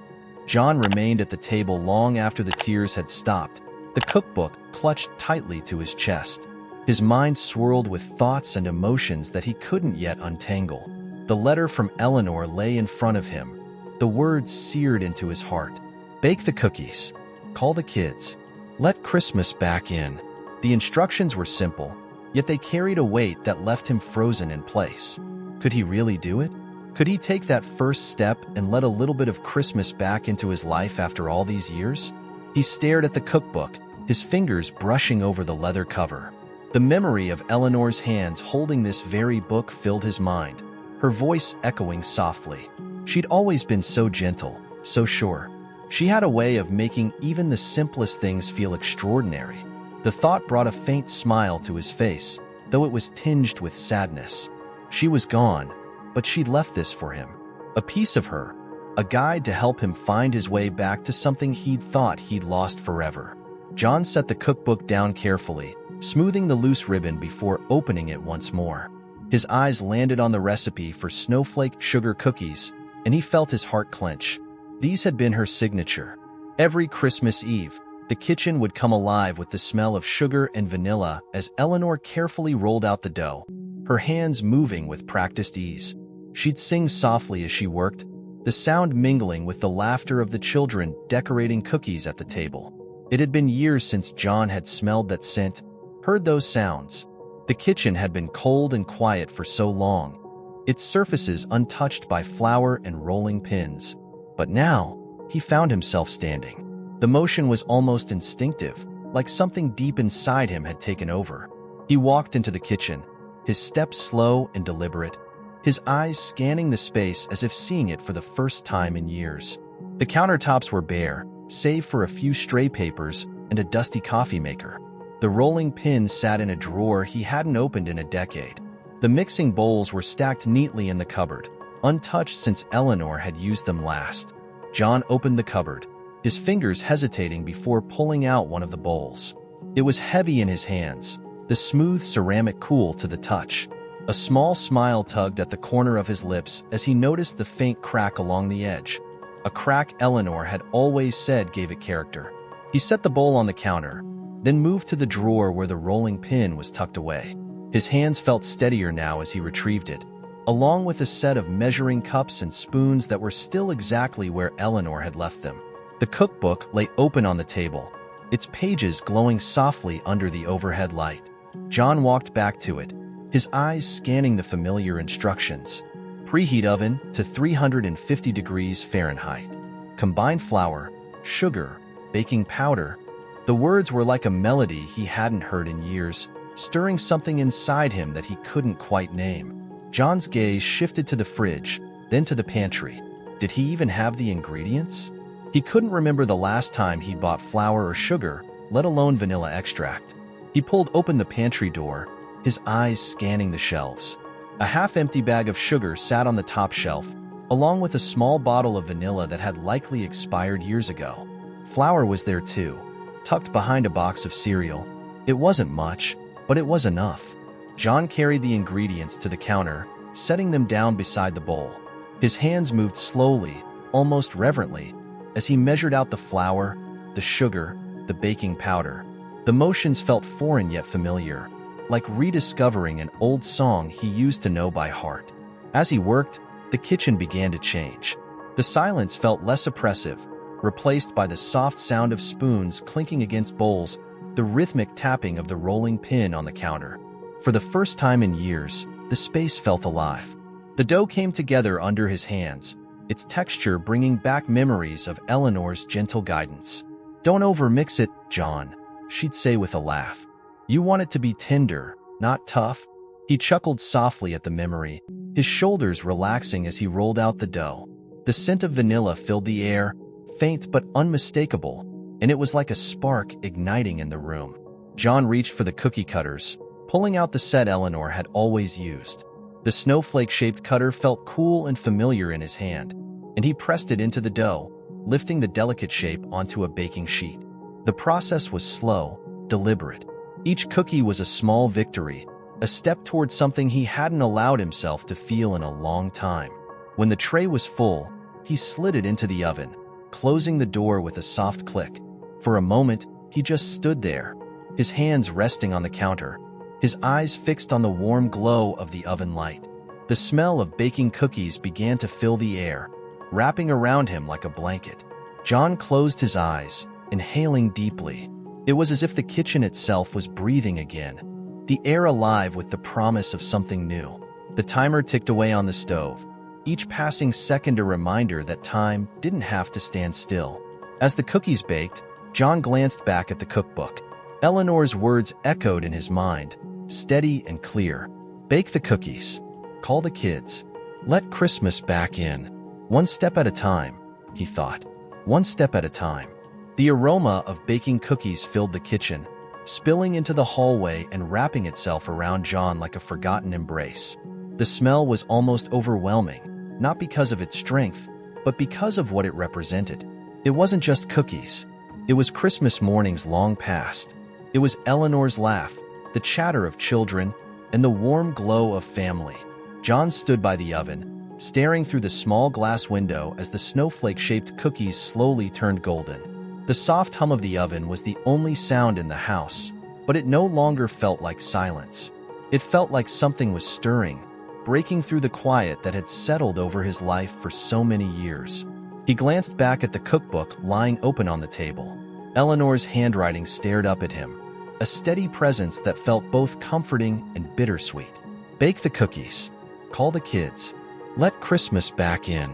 John remained at the table long after the tears had stopped, the cookbook clutched tightly to his chest. His mind swirled with thoughts and emotions that he couldn't yet untangle. The letter from Eleanor lay in front of him, the words seared into his heart. Bake the cookies. Call the kids. Let Christmas back in. The instructions were simple, yet they carried a weight that left him frozen in place. Could he really do it? Could he take that first step and let a little bit of Christmas back into his life after all these years? He stared at the cookbook, his fingers brushing over the leather cover. The memory of Eleanor's hands holding this very book filled his mind, her voice echoing softly. She'd always been so gentle, so sure. She had a way of making even the simplest things feel extraordinary. The thought brought a faint smile to his face, though it was tinged with sadness. She was gone, but she'd left this for him. A piece of her, a guide to help him find his way back to something he'd thought he'd lost forever. John set the cookbook down carefully, smoothing the loose ribbon before opening it once more. His eyes landed on the recipe for snowflake sugar cookies, and he felt his heart clench. These had been her signature. Every Christmas Eve, the kitchen would come alive with the smell of sugar and vanilla as Eleanor carefully rolled out the dough, her hands moving with practiced ease. She'd sing softly as she worked, the sound mingling with the laughter of the children decorating cookies at the table. It had been years since John had smelled that scent, heard those sounds. The kitchen had been cold and quiet for so long, its surfaces untouched by flour and rolling pins. But now, he found himself standing. The motion was almost instinctive, like something deep inside him had taken over. He walked into the kitchen, his steps slow and deliberate, his eyes scanning the space as if seeing it for the first time in years. The countertops were bare, save for a few stray papers and a dusty coffee maker. The rolling pin sat in a drawer he hadn't opened in a decade. The mixing bowls were stacked neatly in the cupboard, untouched since Eleanor had used them last. John opened the cupboard, his fingers hesitating before pulling out one of the bowls. It was heavy in his hands, the smooth ceramic cool to the touch. A small smile tugged at the corner of his lips as he noticed the faint crack along the edge. A crack Eleanor had always said gave it character. He set the bowl on the counter, then moved to the drawer where the rolling pin was tucked away. His hands felt steadier now as he retrieved it, along with a set of measuring cups and spoons that were still exactly where Eleanor had left them. The cookbook lay open on the table, its pages glowing softly under the overhead light. John walked back to it, his eyes scanning the familiar instructions. Preheat oven to 350 degrees Fahrenheit. Combine flour, sugar, baking powder. The words were like a melody he hadn't heard in years, stirring something inside him that he couldn't quite name. John's gaze shifted to the fridge, then to the pantry. Did he even have the ingredients? He couldn't remember the last time he'd bought flour or sugar, let alone vanilla extract. He pulled open the pantry door, his eyes scanning the shelves. A half-empty bag of sugar sat on the top shelf, along with a small bottle of vanilla that had likely expired years ago. Flour was there too, tucked behind a box of cereal. It wasn't much, but it was enough. John carried the ingredients to the counter, setting them down beside the bowl. His hands moved slowly, almost reverently, as he measured out the flour, the sugar, the baking powder. The motions felt foreign yet familiar, like rediscovering an old song he used to know by heart. As he worked, the kitchen began to change. The silence felt less oppressive, replaced by the soft sound of spoons clinking against bowls, the rhythmic tapping of the rolling pin on the counter. For the first time in years, the space felt alive. The dough came together under his hands, its texture bringing back memories of Eleanor's gentle guidance. "Don't overmix it, John," she'd say with a laugh. "You want it to be tender, not tough." He chuckled softly at the memory, his shoulders relaxing as he rolled out the dough. The scent of vanilla filled the air, faint but unmistakable, and it was like a spark igniting in the room. John reached for the cookie cutters, pulling out the set Eleanor had always used. The snowflake-shaped cutter felt cool and familiar in his hand, and he pressed it into the dough, lifting the delicate shape onto a baking sheet. The process was slow, deliberate. Each cookie was a small victory, a step toward something he hadn't allowed himself to feel in a long time. When the tray was full, he slid it into the oven, closing the door with a soft click. For a moment, he just stood there, his hands resting on the counter, his eyes fixed on the warm glow of the oven light. The smell of baking cookies began to fill the air, wrapping around him like a blanket. John closed his eyes, inhaling deeply. It was as if the kitchen itself was breathing again, the air alive with the promise of something new. The timer ticked away on the stove, each passing second a reminder that time didn't have to stand still. As the cookies baked, John glanced back at the cookbook. Eleanor's words echoed in his mind, steady and clear. "Bake the cookies. Call the kids. Let Christmas back in. One step at a time," he thought. One step at a time. The aroma of baking cookies filled the kitchen, spilling into the hallway and wrapping itself around John like a forgotten embrace. The smell was almost overwhelming, not because of its strength, but because of what it represented. It wasn't just cookies. It was Christmas mornings long past. It was Eleanor's laugh, the chatter of children, and the warm glow of family. John stood by the oven, staring through the small glass window as the snowflake-shaped cookies slowly turned golden. The soft hum of the oven was the only sound in the house, but it no longer felt like silence. It felt like something was stirring, breaking through the quiet that had settled over his life for so many years. He glanced back at the cookbook lying open on the table. Eleanor's handwriting stared up at him, a steady presence that felt both comforting and bittersweet. "Bake the cookies. Call the kids. Let Christmas back in."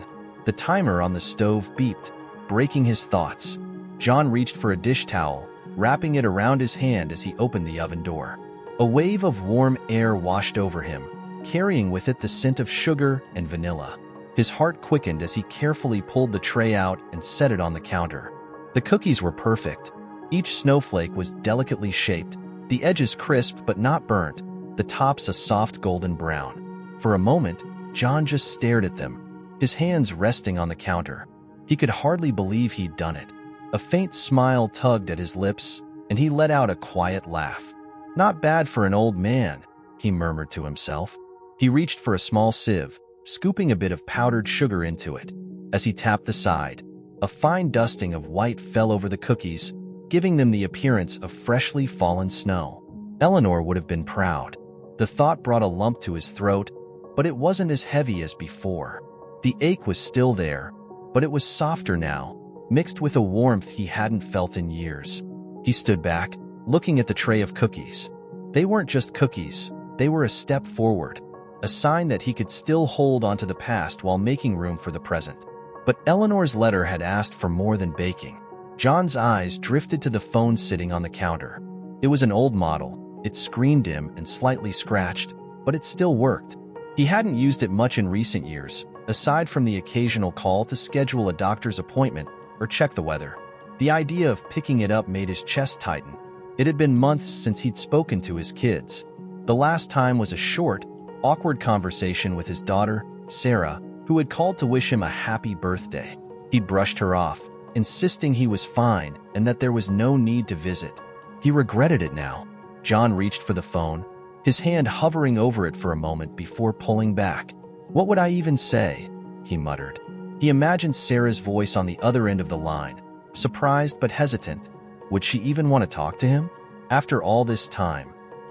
The timer on the stove beeped, breaking his thoughts. John reached for a dish towel, wrapping it around his hand as he opened the oven door. A wave of warm air washed over him, carrying with it the scent of sugar and vanilla. His heart quickened as he carefully pulled the tray out and set it on the counter. The cookies were perfect. Each snowflake was delicately shaped, the edges crisp but not burnt, the tops a soft golden brown. For a moment, John just stared at them, his hands resting on the counter. He could hardly believe he'd done it. A faint smile tugged at his lips, and he let out a quiet laugh. "Not bad for an old man," he murmured to himself. He reached for a small sieve, scooping a bit of powdered sugar into it. As he tapped the side, a fine dusting of white fell over the cookies, giving them the appearance of freshly fallen snow. Eleanor would have been proud. The thought brought a lump to his throat, but it wasn't as heavy as before. The ache was still there, but it was softer now, mixed with a warmth he hadn't felt in years. He stood back, looking at the tray of cookies. They weren't just cookies, they were a step forward, a sign that he could still hold onto the past while making room for the present. But Eleanor's letter had asked for more than baking. John's eyes drifted to the phone sitting on the counter. It was an old model, its screen dim and slightly scratched, but it still worked. He hadn't used it much in recent years, aside from the occasional call to schedule a doctor's appointment or check the weather. The idea of picking it up made his chest tighten. It had been months since he'd spoken to his kids. The last time was a short, awkward conversation with his daughter, Sarah, who had called to wish him a happy birthday. He'd brushed her off, insisting he was fine and that there was no need to visit. He regretted it now. John reached for the phone, his hand hovering over it for a moment before pulling back. "What would I even say?" he muttered. He imagined Sarah's voice on the other end of the line, surprised but hesitant. Would she even want to talk to him? After all this time,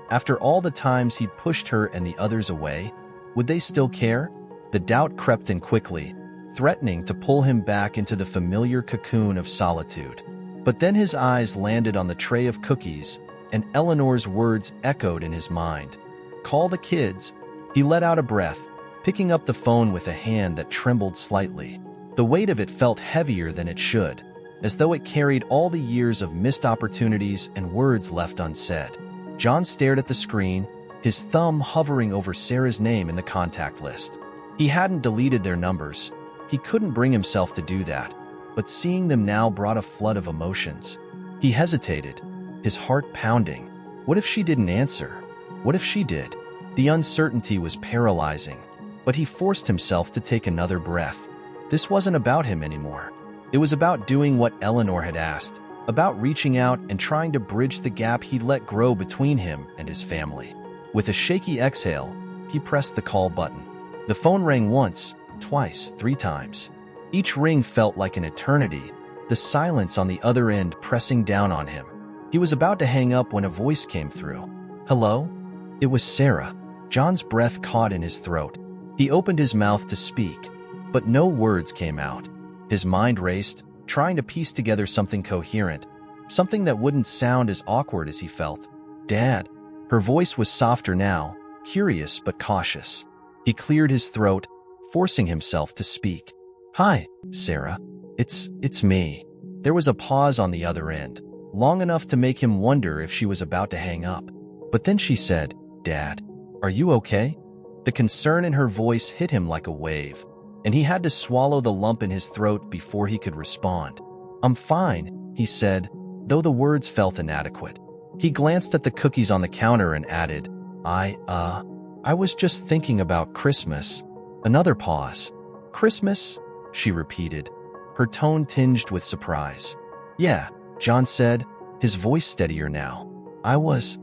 after all the times he'd pushed her and the others away, would they still care? The doubt crept in quickly, threatening to pull him back into the familiar cocoon of solitude. But then his eyes landed on the tray of cookies, and Eleanor's words echoed in his mind. "Call the kids." He let out a breath, picking up the phone with a hand that trembled slightly. The weight of it felt heavier than it should, as though it carried all the years of missed opportunities and words left unsaid. John stared at the screen, his thumb hovering over Sarah's name in the contact list. He hadn't deleted their numbers. He couldn't bring himself to do that, but seeing them now brought a flood of emotions. He hesitated, his heart pounding. What if she didn't answer? What if she did? The uncertainty was paralyzing, but he forced himself to take another breath. This wasn't about him anymore. It was about doing what Eleanor had asked, about reaching out and trying to bridge the gap he'd let grow between him and his family. With a shaky exhale, he pressed the call button. The phone rang once, twice, 3 times. Each ring felt like an eternity, the silence on the other end pressing down on him. He was about to hang up when a voice came through. "Hello?" It was Sarah. John's breath caught in his throat. He opened his mouth to speak, but no words came out. His mind raced, trying to piece together something coherent, something that wouldn't sound as awkward as he felt. "Dad." Her voice was softer now, curious but cautious. He cleared his throat, forcing himself to speak. "Hi, Sarah. It's me." There was a pause on the other end, long enough to make him wonder if she was about to hang up. But then she said, "Dad, are you okay?" The concern in her voice hit him like a wave, and he had to swallow the lump in his throat before he could respond. "I'm fine," he said, though the words felt inadequate. He glanced at the cookies on the counter and added, I was just thinking about Christmas." Another pause. "Christmas?" she repeated, her tone tinged with surprise. "Yeah," John said, his voice steadier now. I was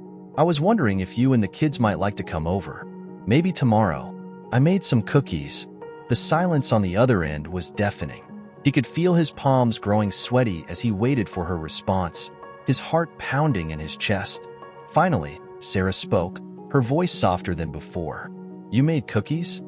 wondering if you and the kids might like to come over. Maybe tomorrow. I made some cookies." The silence on the other end was deafening. He could feel his palms growing sweaty as he waited for her response, his heart pounding in his chest. Finally, Sarah spoke, her voice softer than before. "You made cookies?"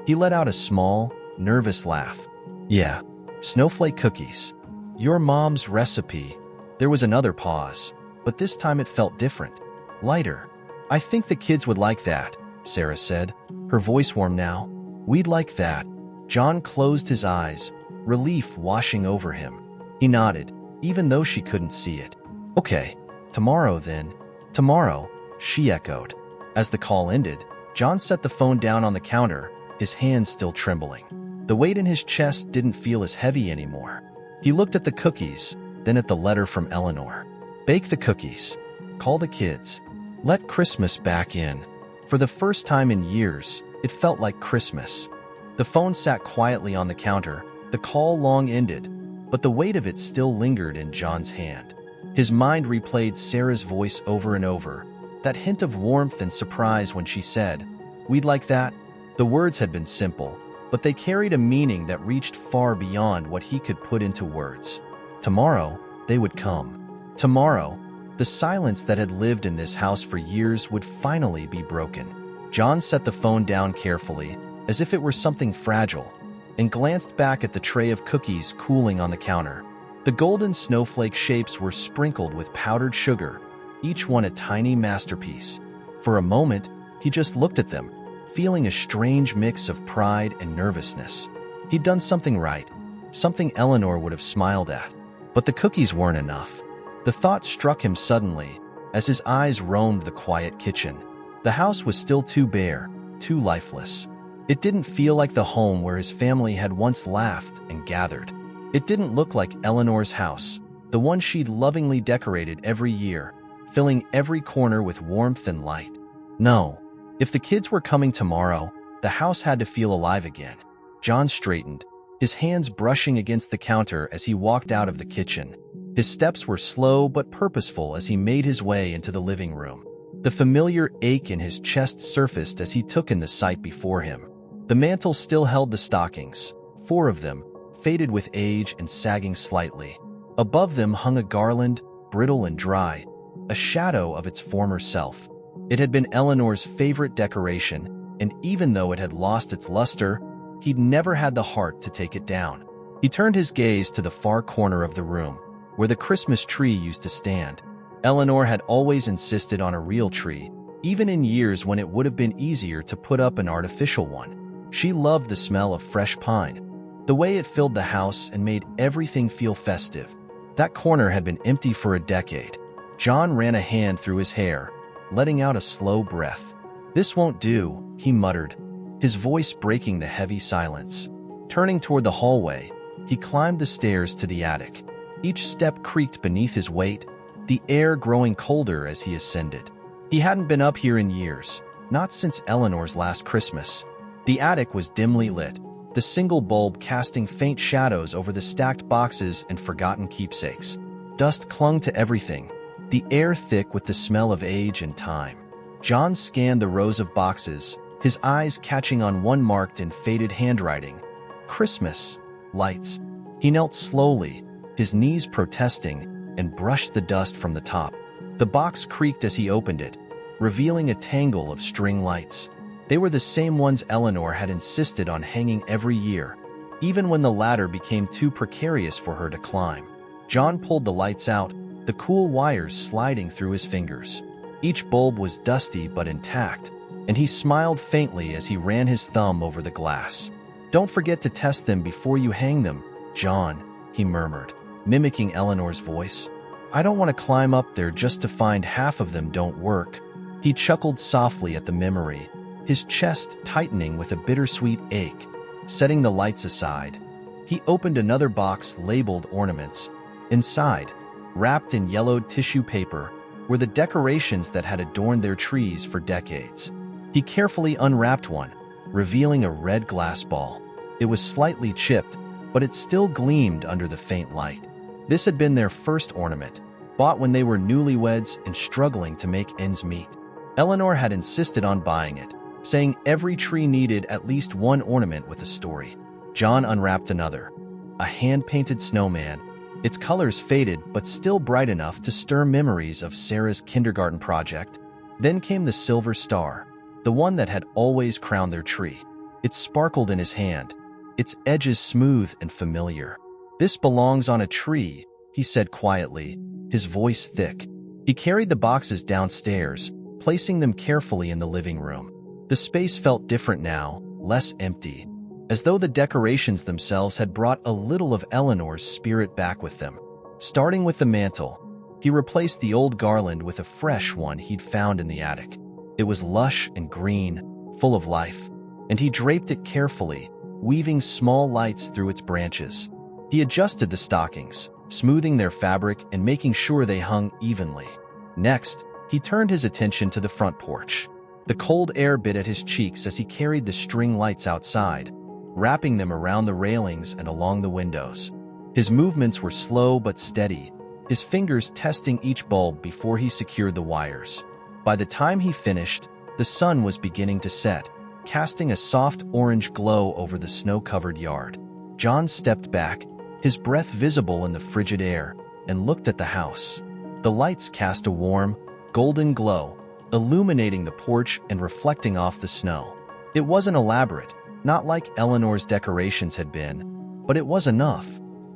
He let out a small, nervous laugh. "Yeah, snowflake cookies. Your mom's recipe." There was another pause, but this time it felt different, lighter. "I think the kids would like that," Sarah said, her voice warm now. "We'd like that." John closed his eyes, relief washing over him. He nodded, even though she couldn't see it. "Okay, tomorrow then." "Tomorrow," she echoed. As the call ended, John set the phone down on the counter, his hands still trembling. The weight in his chest didn't feel as heavy anymore. He looked at the cookies, then at the letter from Eleanor. Bake the cookies. Call the kids. Let Christmas back in. For the first time in years, it felt like Christmas. The phone sat quietly on the counter, the call long ended, but the weight of it still lingered in John's hand. His mind replayed Sarah's voice over and over, that hint of warmth and surprise when she said, "We'd like that." The words had been simple, but they carried a meaning that reached far beyond what he could put into words. Tomorrow, they would come. Tomorrow, the silence that had lived in this house for years would finally be broken. John set the phone down carefully, as if it were something fragile, and glanced back at the tray of cookies cooling on the counter. The golden snowflake shapes were sprinkled with powdered sugar, each one a tiny masterpiece. For a moment, he just looked at them, feeling a strange mix of pride and nervousness. He'd done something right, something Eleanor would have smiled at. But the cookies weren't enough. The thought struck him suddenly, as his eyes roamed the quiet kitchen. The house was still too bare, too lifeless. It didn't feel like the home where his family had once laughed and gathered. It didn't look like Eleanor's house, the one she'd lovingly decorated every year, filling every corner with warmth and light. No, if the kids were coming tomorrow, the house had to feel alive again. John straightened, his hands brushing against the counter as he walked out of the kitchen. His steps were slow but purposeful as he made his way into the living room. The familiar ache in his chest surfaced as he took in the sight before him. The mantel still held the stockings, 4 of them, faded with age and sagging slightly. Above them hung a garland, brittle and dry, a shadow of its former self. It had been Eleanor's favorite decoration, and even though it had lost its luster, he'd never had the heart to take it down. He turned his gaze to the far corner of the room, where the Christmas tree used to stand. Eleanor had always insisted on a real tree, even in years when it would have been easier to put up an artificial one. She loved the smell of fresh pine, the way it filled the house and made everything feel festive. That corner had been empty for a decade. John ran a hand through his hair, letting out a slow breath. "This won't do," he muttered, his voice breaking the heavy silence. Turning toward the hallway, he climbed the stairs to the attic. Each step creaked beneath his weight, the air growing colder as he ascended. He hadn't been up here in years, not since Eleanor's last Christmas. The attic was dimly lit, the single bulb casting faint shadows over the stacked boxes and forgotten keepsakes. Dust clung to everything, the air thick with the smell of age and time. John scanned the rows of boxes, his eyes catching on one marked in faded handwriting. Christmas lights. He knelt slowly, his knees protesting, and brushed the dust from the top. The box creaked as he opened it, revealing a tangle of string lights. They were the same ones Eleanor had insisted on hanging every year, even when the ladder became too precarious for her to climb. John pulled the lights out, the cool wires sliding through his fingers. Each bulb was dusty but intact, and he smiled faintly as he ran his thumb over the glass. "Don't forget to test them before you hang them, John," he murmured, mimicking Eleanor's voice. "I don't want to climb up there just to find half of them don't work." He chuckled softly at the memory, his chest tightening with a bittersweet ache. Setting the lights aside, he opened another box labeled ornaments. Inside, wrapped in yellowed tissue paper, were the decorations that had adorned their trees for decades. He carefully unwrapped one, revealing a red glass ball. It was slightly chipped, but it still gleamed under the faint light. This had been their first ornament, bought when they were newlyweds and struggling to make ends meet. Eleanor had insisted on buying it, saying every tree needed at least one ornament with a story. John unwrapped another, a hand-painted snowman, its colors faded but still bright enough to stir memories of Sarah's kindergarten project. Then came the silver star, the one that had always crowned their tree. It sparkled in his hand, its edges smooth and familiar. "This belongs on a tree," he said quietly, his voice thick. He carried the boxes downstairs, placing them carefully in the living room. The space felt different now, less empty, as though the decorations themselves had brought a little of Eleanor's spirit back with them. Starting with the mantel, He replaced the old garland with a fresh one he'd found in the attic. It was lush and green, full of life, and he draped it carefully, weaving small lights through its branches. He adjusted the stockings, smoothing their fabric and making sure they hung evenly. Next, he turned his attention to the front porch. The cold air bit at his cheeks as he carried the string lights outside, wrapping them around the railings and along the windows. His movements were slow but steady, his fingers testing each bulb before he secured the wires. By the time he finished, the sun was beginning to set, casting a soft orange glow over the snow-covered yard. John stepped back, his breath visible in the frigid air, and looked at the house. The lights cast a warm, golden glow, illuminating the porch and reflecting off the snow. It wasn't elaborate, not like Eleanor's decorations had been, but it was enough.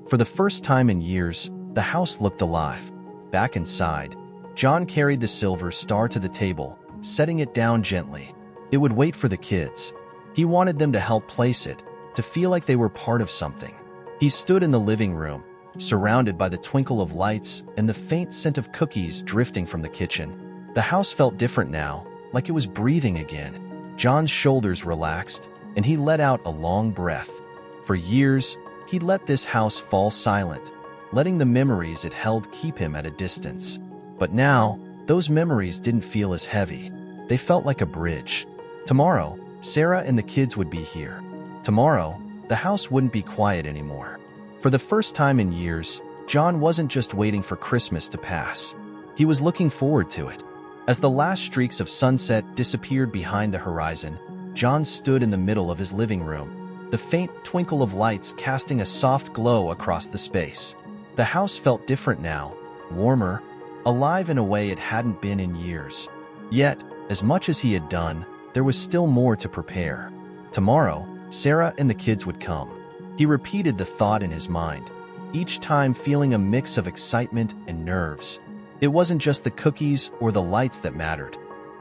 For the first time in years, the house looked alive. Back inside, John carried the silver star to the table, setting it down gently. It would wait for the kids. He wanted them to help place it, to feel like they were part of something. He stood in the living room, surrounded by the twinkle of lights and the faint scent of cookies drifting from the kitchen. The house felt different now, like it was breathing again. John's shoulders relaxed, and he let out a long breath. For years, he'd let this house fall silent, letting the memories it held keep him at a distance. But now, those memories didn't feel as heavy. They felt like a bridge. Tomorrow, Sarah and the kids would be here. Tomorrow, the house wouldn't be quiet anymore. For the first time in years, John wasn't just waiting for Christmas to pass. He was looking forward to it. As the last streaks of sunset disappeared behind the horizon, John stood in the middle of his living room, the faint twinkle of lights casting a soft glow across the space. The house felt different now, warmer, alive in a way it hadn't been in years. Yet, as much as he had done, there was still more to prepare. Tomorrow, Sarah and the kids would come. He repeated the thought in his mind, each time feeling a mix of excitement and nerves. It wasn't just the cookies or the lights that mattered.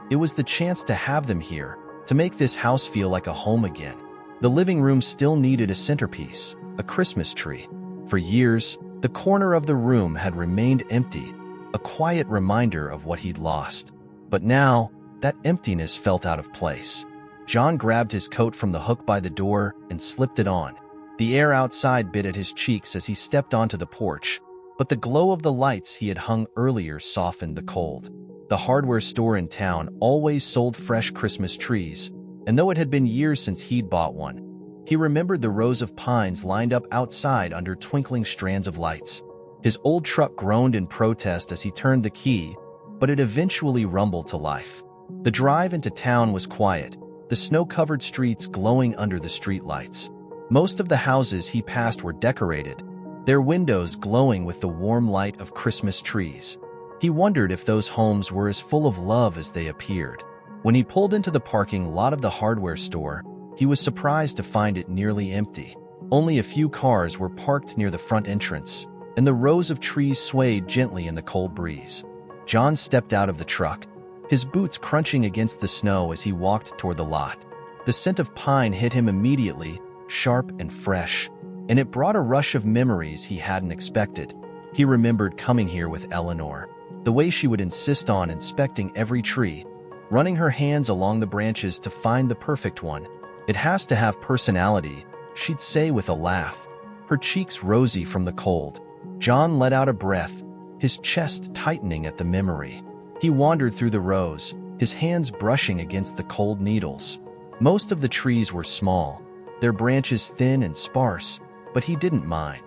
It was the chance to have them here, to make this house feel like a home again. The living room still needed a centerpiece, a Christmas tree. For years, the corner of the room had remained empty, a quiet reminder of what he'd lost. But now, that emptiness felt out of place. John grabbed his coat from the hook by the door and slipped it on. The air outside bit at his cheeks as he stepped onto the porch, but the glow of the lights he had hung earlier softened the cold. The hardware store in town always sold fresh Christmas trees, and though it had been years since he'd bought one, he remembered the rows of pines lined up outside under twinkling strands of lights. His old truck groaned in protest as he turned the key, but it eventually rumbled to life. The drive into town was quiet, the snow-covered streets glowing under the streetlights. Most of the houses he passed were decorated, their windows glowing with the warm light of Christmas trees. He wondered if those homes were as full of love as they appeared. When he pulled into the parking lot of the hardware store, he was surprised to find it nearly empty. Only a few cars were parked near the front entrance, and the rows of trees swayed gently in the cold breeze. John stepped out of the truck, his boots crunching against the snow as he walked toward the lot. The scent of pine hit him immediately, sharp and fresh, and it brought a rush of memories he hadn't expected. He remembered coming here with Eleanor, the way she would insist on inspecting every tree, running her hands along the branches to find the perfect one. "It has to have personality," she'd say with a laugh, her cheeks rosy from the cold. John let out a breath, his chest tightening at the memory. He wandered through the rows, his hands brushing against the cold needles. Most of the trees were small, their branches thin and sparse, but he didn't mind.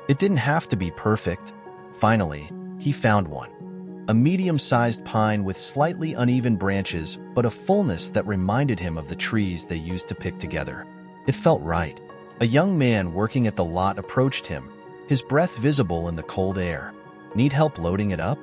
It didn't have to be perfect. Finally, he found one. A medium-sized pine with slightly uneven branches, but a fullness that reminded him of the trees they used to pick together. It felt right. A young man working at the lot approached him, his breath visible in the cold air. "Need help loading it up?"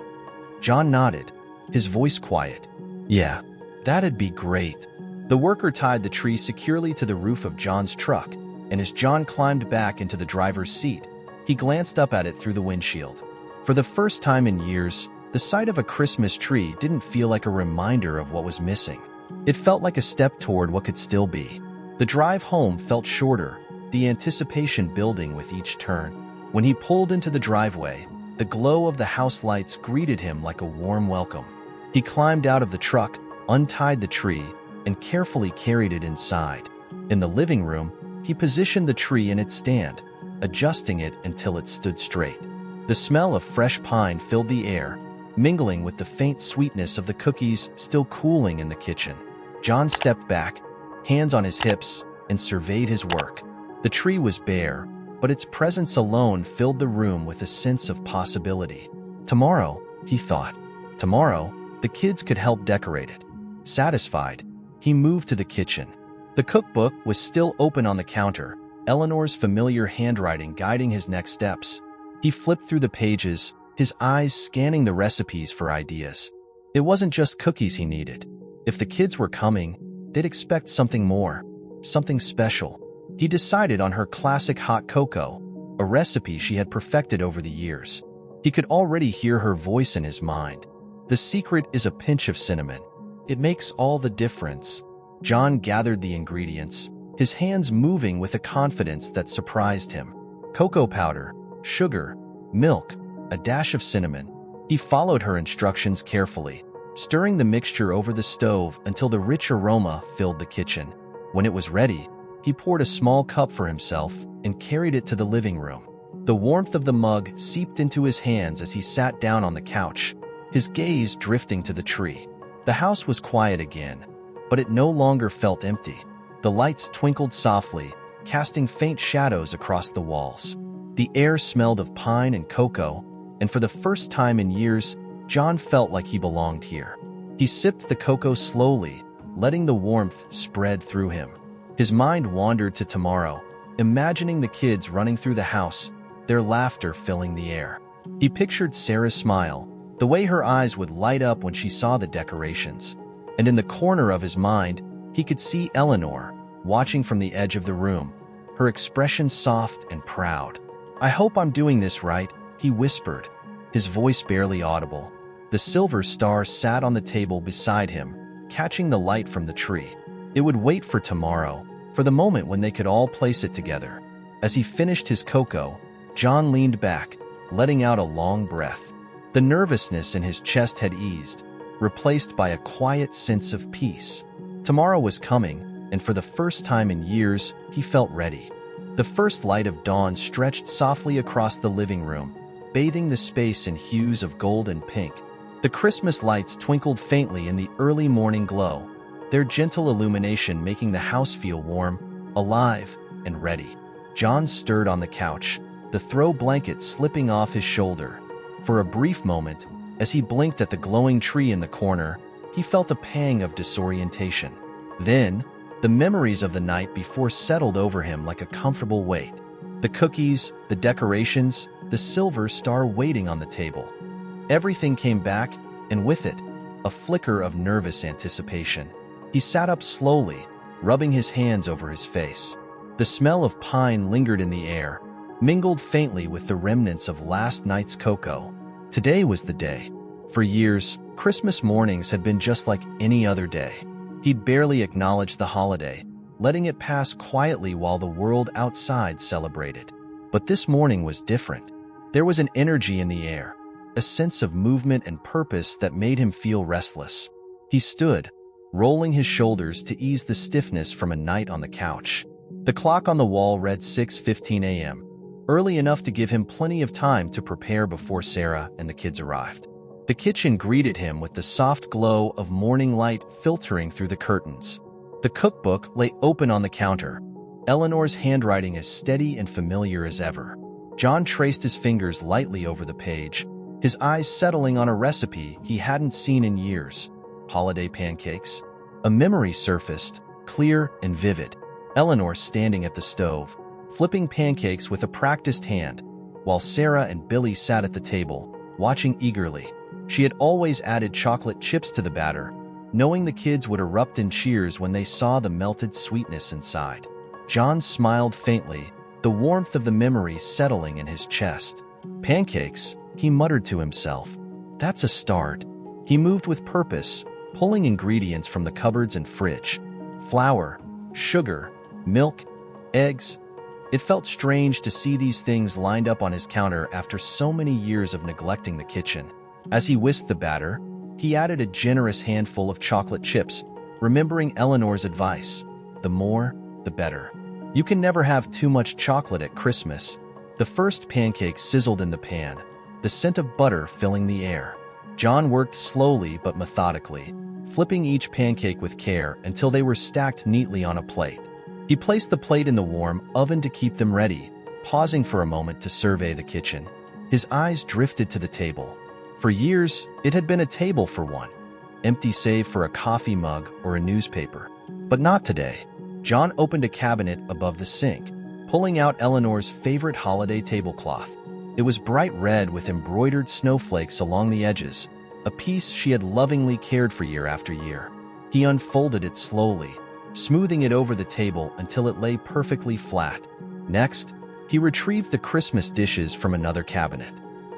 John nodded, his voice quiet. "Yeah, that'd be great." The worker tied the tree securely to the roof of John's truck, and as John climbed back into the driver's seat, he glanced up at it through the windshield. For the first time in years, the sight of a Christmas tree didn't feel like a reminder of what was missing. It felt like a step toward what could still be. The drive home felt shorter, the anticipation building with each turn. When he pulled into the driveway, The glow of the house lights greeted him like a warm welcome. He climbed out of the truck, untied the tree, and carefully carried it inside. In the living room, he positioned the tree in its stand, adjusting it until it stood straight. The smell of fresh pine filled the air, mingling with the faint sweetness of the cookies still cooling in the kitchen. John stepped back, hands on his hips, and surveyed his work. The tree was bare, but its presence alone filled the room with a sense of possibility. Tomorrow, he thought, tomorrow, the kids could help decorate it. Satisfied, he moved to the kitchen. The cookbook was still open on the counter, Eleanor's familiar handwriting guiding his next steps. He flipped through the pages, his eyes scanning the recipes for ideas. It wasn't just cookies he needed. If the kids were coming, they'd expect something more, something special. He decided on her classic hot cocoa, a recipe she had perfected over the years. He could already hear her voice in his mind. The secret is a pinch of cinnamon. It makes all the difference. John gathered the ingredients, his hands moving with a confidence that surprised him. Cocoa powder, sugar, milk, a dash of cinnamon. He followed her instructions carefully, stirring the mixture over the stove until the rich aroma filled the kitchen. When it was ready, he poured a small cup for himself and carried it to the living room. The warmth of the mug seeped into his hands as he sat down on the couch, his gaze drifting to the tree. The house was quiet again, but it no longer felt empty. The lights twinkled softly, casting faint shadows across the walls. The air smelled of pine and cocoa, and for the first time in years, John felt like he belonged here. He sipped the cocoa slowly, letting the warmth spread through him. His mind wandered to tomorrow, imagining the kids running through the house, their laughter filling the air. He pictured Sarah's smile, the way her eyes would light up when she saw the decorations. And in the corner of his mind, he could see Eleanor, watching from the edge of the room, her expression soft and proud. "I hope I'm doing this right," he whispered, his voice barely audible. The silver star sat on the table beside him, catching the light from the tree. It would wait for tomorrow, for the moment when they could all place it together. As he finished his cocoa, John leaned back, letting out a long breath. The nervousness in his chest had eased, replaced by a quiet sense of peace. Tomorrow was coming, and for the first time in years, he felt ready. The first light of dawn stretched softly across the living room, bathing the space in hues of gold and pink. The Christmas lights twinkled faintly in the early morning glow, their gentle illumination making the house feel warm, alive, and ready. John stirred on the couch, the throw blanket slipping off his shoulder. For a brief moment, as he blinked at the glowing tree in the corner, he felt a pang of disorientation. Then, the memories of the night before settled over him like a comfortable weight. The cookies, the decorations, the silver star waiting on the table. Everything came back, and with it, a flicker of nervous anticipation. He sat up slowly, rubbing his hands over his face. The smell of pine lingered in the air, mingled faintly with the remnants of last night's cocoa. Today was the day. For years, Christmas mornings had been just like any other day. He'd barely acknowledged the holiday, letting it pass quietly while the world outside celebrated. But this morning was different. There was an energy in the air, a sense of movement and purpose that made him feel restless. He stood, rolling his shoulders to ease the stiffness from a night on the couch. The clock on the wall read 6:15 a.m., early enough to give him plenty of time to prepare before Sarah and the kids arrived. The kitchen greeted him with the soft glow of morning light filtering through the curtains. The cookbook lay open on the counter, Eleanor's handwriting as steady and familiar as ever. John traced his fingers lightly over the page, his eyes settling on a recipe he hadn't seen in years. Holiday pancakes. A memory surfaced, clear and vivid. Eleanor standing at the stove, flipping pancakes with a practiced hand, while Sarah and Billy sat at the table, watching eagerly. She had always added chocolate chips to the batter, knowing the kids would erupt in cheers when they saw the melted sweetness inside. John smiled faintly, the warmth of the memory settling in his chest. Pancakes, he muttered to himself. That's a start. He moved with purpose, pulling ingredients from the cupboards and fridge. Flour, sugar, milk, eggs. It felt strange to see these things lined up on his counter after so many years of neglecting the kitchen. As he whisked the batter, he added a generous handful of chocolate chips, remembering Eleanor's advice: the more, the better. You can never have too much chocolate at Christmas. The first pancake sizzled in the pan, the scent of butter filling the air. John worked slowly but methodically, flipping each pancake with care until they were stacked neatly on a plate. He placed the plate in the warm oven to keep them ready, pausing for a moment to survey the kitchen. His eyes drifted to the table. For years, it had been a table for one, empty save for a coffee mug or a newspaper. But not today. John opened a cabinet above the sink, pulling out Eleanor's favorite holiday tablecloth. It was bright red with embroidered snowflakes along the edges, a piece she had lovingly cared for year after year. He unfolded it slowly, smoothing it over the table until it lay perfectly flat. Next, he retrieved the Christmas dishes from another cabinet.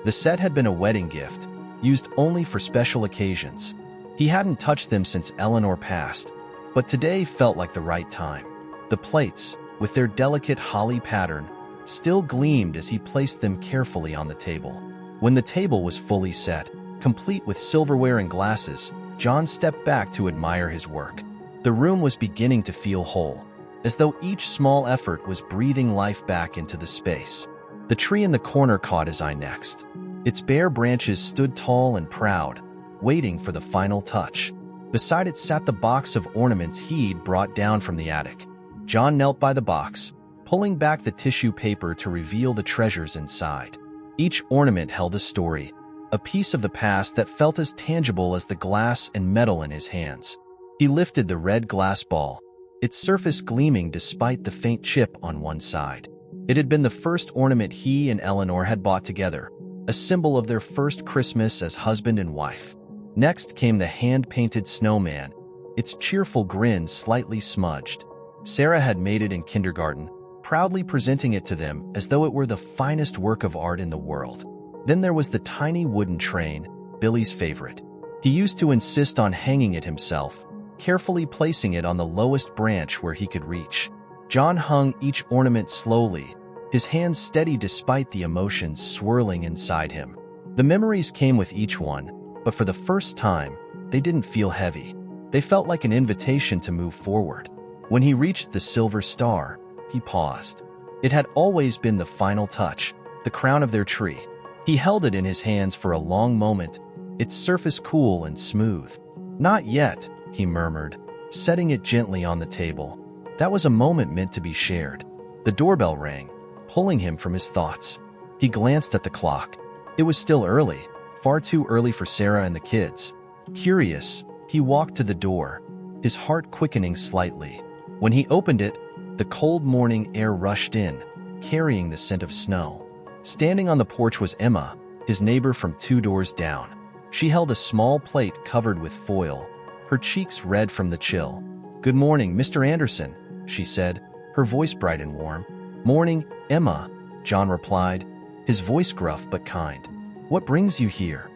The set had been a wedding gift, used only for special occasions. He hadn't touched them since Eleanor passed, but today felt like the right time. The plates, with their delicate holly pattern, still gleamed as he placed them carefully on the table. When the table was fully set, complete with silverware and glasses, John stepped back to admire his work. The room was beginning to feel whole, as though each small effort was breathing life back into the space. The tree in the corner caught his eye next. Its bare branches stood tall and proud, waiting for the final touch. Beside it sat the box of ornaments he'd brought down from the attic. John knelt by the box, pulling back the tissue paper to reveal the treasures inside. Each ornament held a story, a piece of the past that felt as tangible as the glass and metal in his hands. He lifted the red glass ball, its surface gleaming despite the faint chip on one side. It had been the first ornament he and Eleanor had bought together, a symbol of their first Christmas as husband and wife. Next came the hand-painted snowman, its cheerful grin slightly smudged. Sarah had made it in kindergarten, proudly presenting it to them as though it were the finest work of art in the world. Then there was the tiny wooden train, Billy's favorite. He used to insist on hanging it himself, carefully placing it on the lowest branch where he could reach. John hung each ornament slowly, his hands steady despite the emotions swirling inside him. The memories came with each one, but for the first time, they didn't feel heavy. They felt like an invitation to move forward. When he reached the silver star, he paused. It had always been the final touch, the crown of their tree. He held it in his hands for a long moment, its surface cool and smooth. "Not yet," he murmured, setting it gently on the table. That was a moment meant to be shared. The doorbell rang, pulling him from his thoughts. He glanced at the clock. It was still early, far too early for Sarah and the kids. Curious, he walked to the door, his heart quickening slightly. When he opened it, the cold morning air rushed in, carrying the scent of snow. Standing on the porch was Emma, his neighbor from 2 doors down. She held a small plate covered with foil, her cheeks red from the chill. "Good morning, Mr. Anderson," she said, her voice bright and warm. "Morning, Emma," John replied, his voice gruff but kind. "What brings you here?"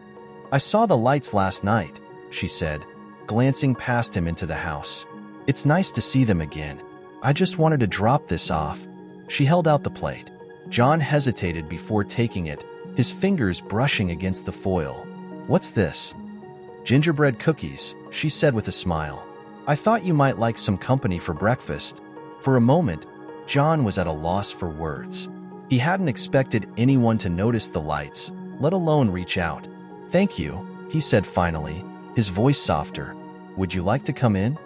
"I saw the lights last night," she said, glancing past him into the house. "It's nice to see them again. I just wanted to drop this off." She held out the plate. John hesitated before taking it, his fingers brushing against the foil. "What's this?" "Gingerbread cookies," she said with a smile. "I thought you might like some company for breakfast." For a moment, John was at a loss for words. He hadn't expected anyone to notice the lights, let alone reach out. "Thank you," he said finally, his voice softer. "Would you like to come in?"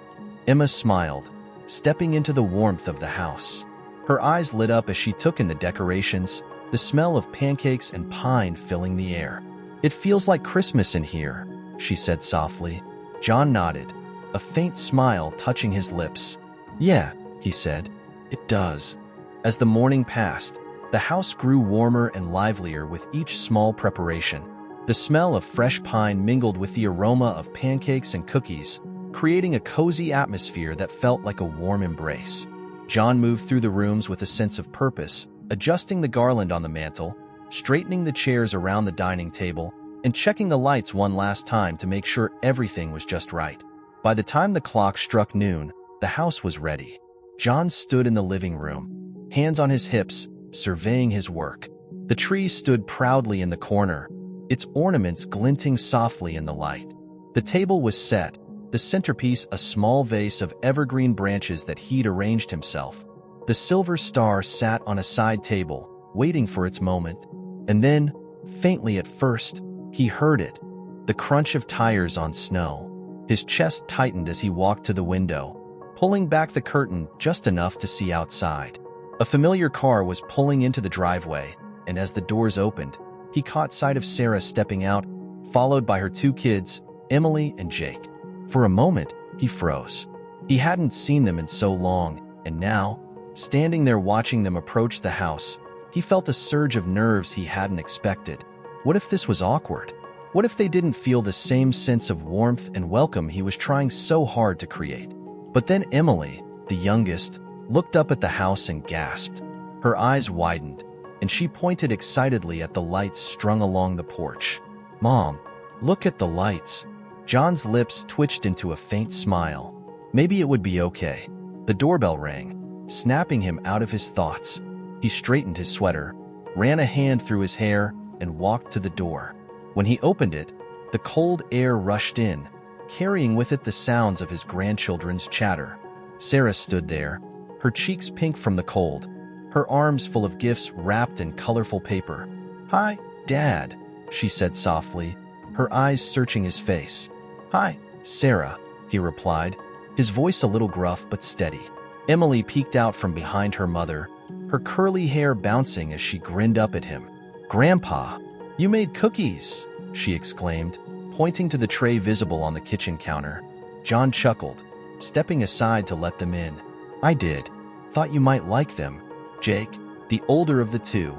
Emma smiled, stepping into the warmth of the house. Her eyes lit up as she took in the decorations, the smell of pancakes and pine filling the air. "It feels like Christmas in here," she said softly. John nodded, a faint smile touching his lips. "Yeah," he said, "it does." As the morning passed, the house grew warmer and livelier with each small preparation. The smell of fresh pine mingled with the aroma of pancakes and cookies, creating a cozy atmosphere that felt like a warm embrace. John moved through the rooms with a sense of purpose, adjusting the garland on the mantel, straightening the chairs around the dining table, and checking the lights one last time to make sure everything was just right. By the time the clock struck noon, the house was ready. John stood in the living room, hands on his hips, surveying his work. The tree stood proudly in the corner, its ornaments glinting softly in the light. The table was set, the centerpiece a small vase of evergreen branches that he'd arranged himself. The silver star sat on a side table, waiting for its moment. And then, faintly at first, he heard it, the crunch of tires on snow. His chest tightened as he walked to the window, pulling back the curtain just enough to see outside. A familiar car was pulling into the driveway, and as the doors opened, he caught sight of Sarah stepping out, followed by her two kids, Emily and Jake. For a moment, he froze. He hadn't seen them in so long, and now, standing there watching them approach the house, he felt a surge of nerves he hadn't expected. What if this was awkward? What if they didn't feel the same sense of warmth and welcome he was trying so hard to create? But then Emily, the youngest, looked up at the house and gasped. Her eyes widened, and she pointed excitedly at the lights strung along the porch. "Mom, look at the lights." John's lips twitched into a faint smile. Maybe it would be okay. The doorbell rang, snapping him out of his thoughts. He straightened his sweater, ran a hand through his hair, and walked to the door. When he opened it, the cold air rushed in, carrying with it the sounds of his grandchildren's chatter. Sarah stood there, her cheeks pink from the cold, her arms full of gifts wrapped in colorful paper. "Hi, Dad," she said softly, her eyes searching his face. "Hi, Sarah," he replied, his voice a little gruff but steady. Emily peeked out from behind her mother, her curly hair bouncing as she grinned up at him. "Grandpa, you made cookies," she exclaimed, pointing to the tray visible on the kitchen counter. John chuckled, stepping aside to let them in. "I did. Thought you might like them." Jake, the older of the two,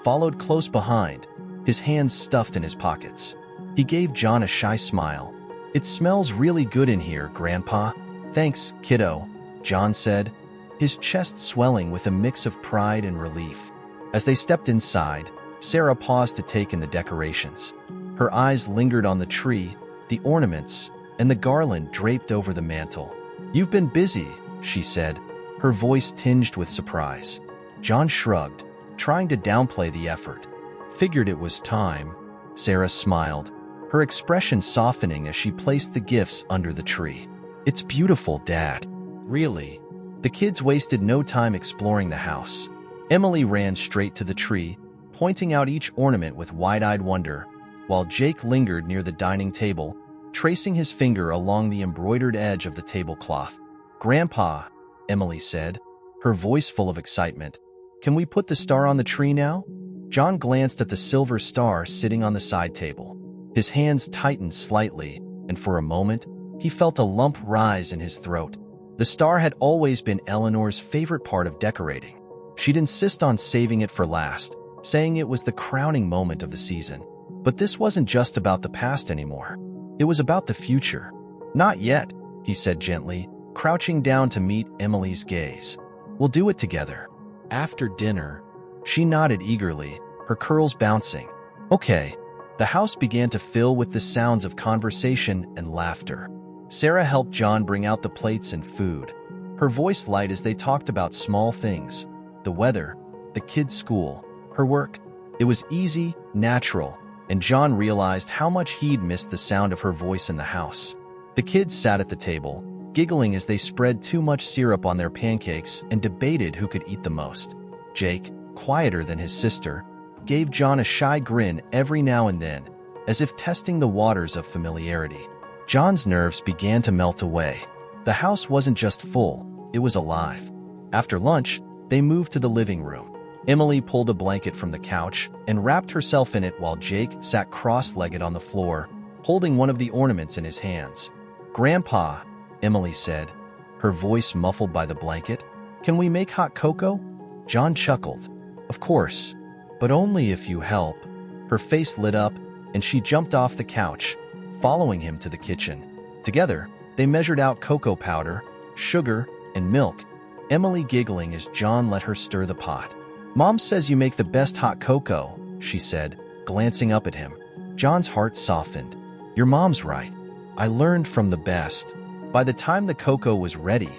followed close behind, his hands stuffed in his pockets. He gave John a shy smile. "It smells really good in here, Grandpa." "Thanks, kiddo," John said, his chest swelling with a mix of pride and relief. As they stepped inside, Sarah paused to take in the decorations. Her eyes lingered on the tree, the ornaments, and the garland draped over the mantel. "You've been busy," she said, her voice tinged with surprise. John shrugged, trying to downplay the effort. "Figured it was time," Sarah smiled, her expression softening as she placed the gifts under the tree. "It's beautiful, Dad." "Really?" The kids wasted no time exploring the house. Emily ran straight to the tree, pointing out each ornament with wide-eyed wonder, while Jake lingered near the dining table, tracing his finger along the embroidered edge of the tablecloth. "Grandpa," Emily said, her voice full of excitement, "can we put the star on the tree now?" John glanced at the silver star sitting on the side table. His hands tightened slightly, and for a moment, he felt a lump rise in his throat. The star had always been Eleanor's favorite part of decorating. She'd insist on saving it for last, saying it was the crowning moment of the season. But this wasn't just about the past anymore. It was about the future. "Not yet," he said gently, crouching down to meet Emily's gaze. "We'll do it together. After dinner." She nodded eagerly, her curls bouncing. "Okay." The house began to fill with the sounds of conversation and laughter. Sarah helped John bring out the plates and food, her voice light as they talked about small things, the weather, the kids' school, her work. It was easy, natural, and John realized how much he'd missed the sound of her voice in the house. The kids sat at the table, giggling as they spread too much syrup on their pancakes and debated who could eat the most. Jake, quieter than his sister, gave John a shy grin every now and then, as if testing the waters of familiarity. John's nerves began to melt away. The house wasn't just full, it was alive. After lunch, they moved to the living room. Emily pulled a blanket from the couch and wrapped herself in it while Jake sat cross-legged on the floor, holding one of the ornaments in his hands. "Grandpa," Emily said, her voice muffled by the blanket, "can we make hot cocoa?" John chuckled. "Of course, but only if you help." Her face lit up, and she jumped off the couch, following him to the kitchen. Together, they measured out cocoa powder, sugar, and milk, Emily giggling as John let her stir the pot. "Mom says you make the best hot cocoa," she said, glancing up at him. John's heart softened. "Your mom's right. I learned from the best." By the time the cocoa was ready,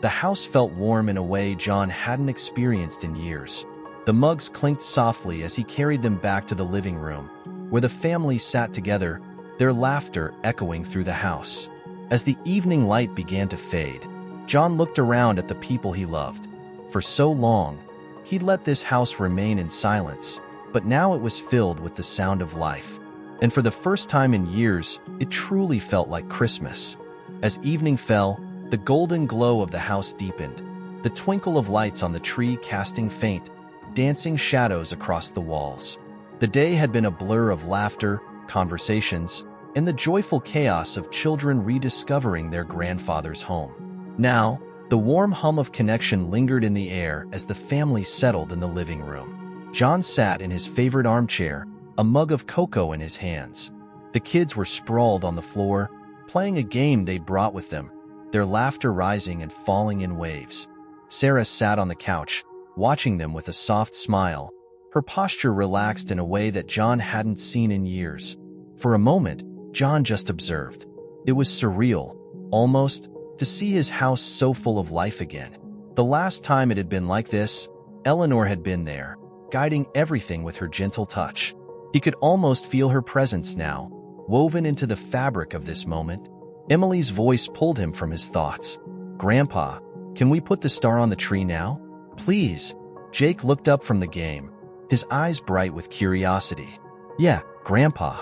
The house felt warm in a way John hadn't experienced in years. The mugs clinked softly as he carried them back to the living room, where the family sat together, their laughter echoing through the house. As the evening light began to fade, John looked around at the people he loved. For so long, he'd let this house remain in silence, but now it was filled with the sound of life. And for the first time in years, it truly felt like Christmas. As evening fell, the golden glow of the house deepened, the twinkle of lights on the tree casting faint, dancing shadows across the walls. The day had been a blur of laughter, conversations, and the joyful chaos of children rediscovering their grandfather's home. Now, the warm hum of connection lingered in the air as the family settled in the living room. John sat in his favorite armchair, a mug of cocoa in his hands. The kids were sprawled on the floor, playing a game they'd brought with them, their laughter rising and falling in waves. Sarah sat on the couch, watching them with a soft smile, her posture relaxed in a way that John hadn't seen in years. For a moment, John just observed. It was surreal, almost, to see his house so full of life again. The last time it had been like this, Eleanor had been there, guiding everything with her gentle touch. He could almost feel her presence now, woven into the fabric of this moment. Emily's voice pulled him from his thoughts. "Grandpa, can we put the star on the tree now? Please." Jake looked up from the game, his eyes bright with curiosity. "Yeah, Grandpa.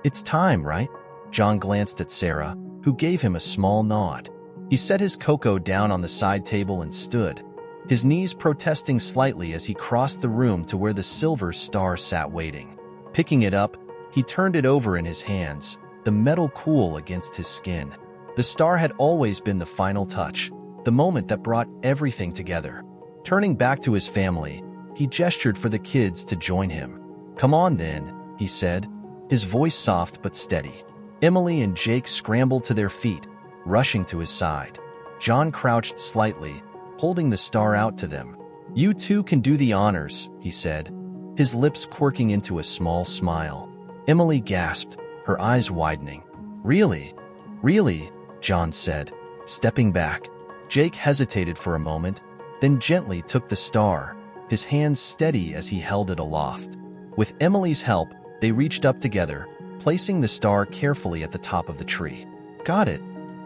It's time, right?" John glanced at Sarah, who gave him a small nod. He set his cocoa down on the side table and stood, his knees protesting slightly as he crossed the room to where the silver star sat waiting. Picking it up, he turned it over in his hands, the metal cool against his skin. The star had always been the final touch, the moment that brought everything together. Turning back to his family, he gestured for the kids to join him. "Come on then," he said, his voice soft but steady. Emily and Jake scrambled to their feet, rushing to his side. John crouched slightly, holding the star out to them. "You two can do the honors," he said, his lips quirking into a small smile. Emily gasped, her eyes widening. "Really? Really?" John said, stepping back. Jake hesitated for a moment, then gently took the star, his hands steady as he held it aloft. With Emily's help, they reached up together, placing the star carefully at the top of the tree. "Got it,"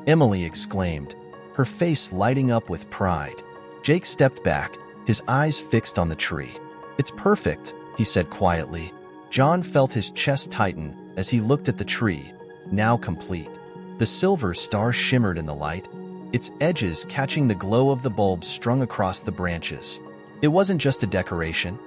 Emily exclaimed, her face lighting up with pride. Jake stepped back, his eyes fixed on the tree. "It's perfect," he said quietly. John felt his chest tighten as he looked at the tree, now complete. The silver star shimmered in the light, its edges catching the glow of the bulbs strung across the branches. It wasn't just a decoration.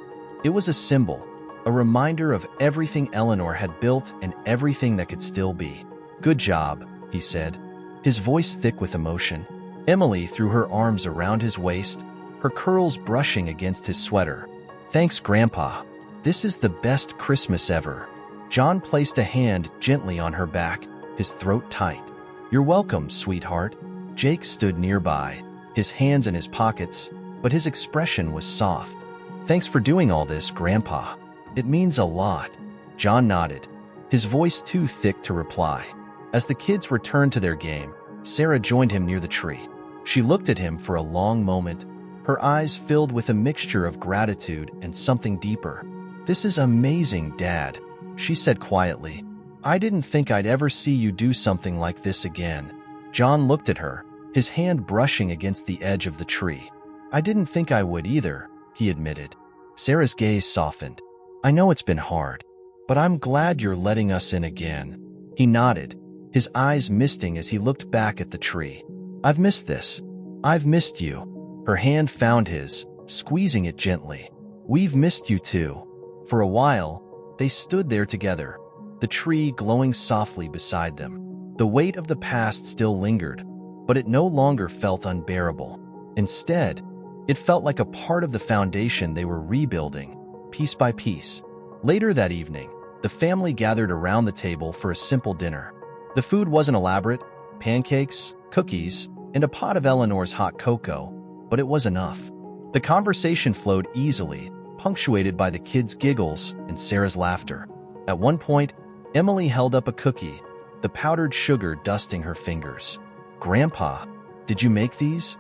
It was a symbol, a reminder of everything Eleanor had built and everything that could still be. "Good job," he said, his voice thick with emotion. Emily threw her arms around his waist, her curls brushing against his sweater. "Thanks, Grandpa. This is the best Christmas ever." John placed a hand gently on her back, his throat tight. "You're welcome, sweetheart." Jake stood nearby, his hands in his pockets, but his expression was soft. "Thanks for doing all this, Grandpa. It means a lot." John nodded, his voice too thick to reply. As the kids returned to their game, Sarah joined him near the tree. She looked at him for a long moment, her eyes filled with a mixture of gratitude and something deeper. "This is amazing, Dad," she said quietly. "I didn't think I'd ever see you do something like this again." John looked at her, his hand brushing against the edge of the tree. "I didn't think I would either," he admitted. Sarah's gaze softened. "I know it's been hard, but I'm glad you're letting us in again." He nodded, his eyes misting as he looked back at the tree. "I've missed this. I've missed you." Her hand found his, squeezing it gently. "We've missed you too." For a while, they stood there together, the tree glowing softly beside them. The weight of the past still lingered, but it no longer felt unbearable. Instead, it felt like a part of the foundation they were rebuilding, piece by piece. Later that evening, the family gathered around the table for a simple dinner. The food wasn't elaborate: pancakes, cookies, and a pot of Eleanor's hot cocoa, but it was enough. The conversation flowed easily, punctuated by the kids' giggles and Sarah's laughter. At one point, Emily held up a cookie, the powdered sugar dusting her fingers. "Grandpa, did you make these?"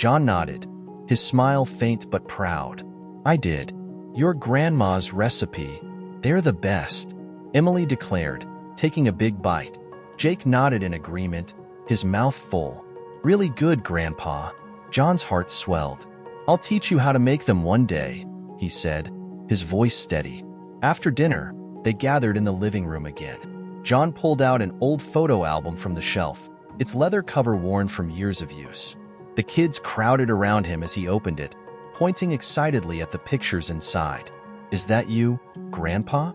John nodded, his smile faint but proud. I did. Your grandma's recipe. They're the best, Emily declared, taking a big bite. Jake nodded in agreement, his mouth full. Really good, Grandpa. John's heart swelled. I'll teach you how to make them one day, he said, his voice steady. After dinner, they gathered in the living room again. John pulled out an old photo album from the shelf, its leather cover worn from years of use. The kids crowded around him as he opened it, pointing excitedly at the pictures inside. Is that you, Grandpa?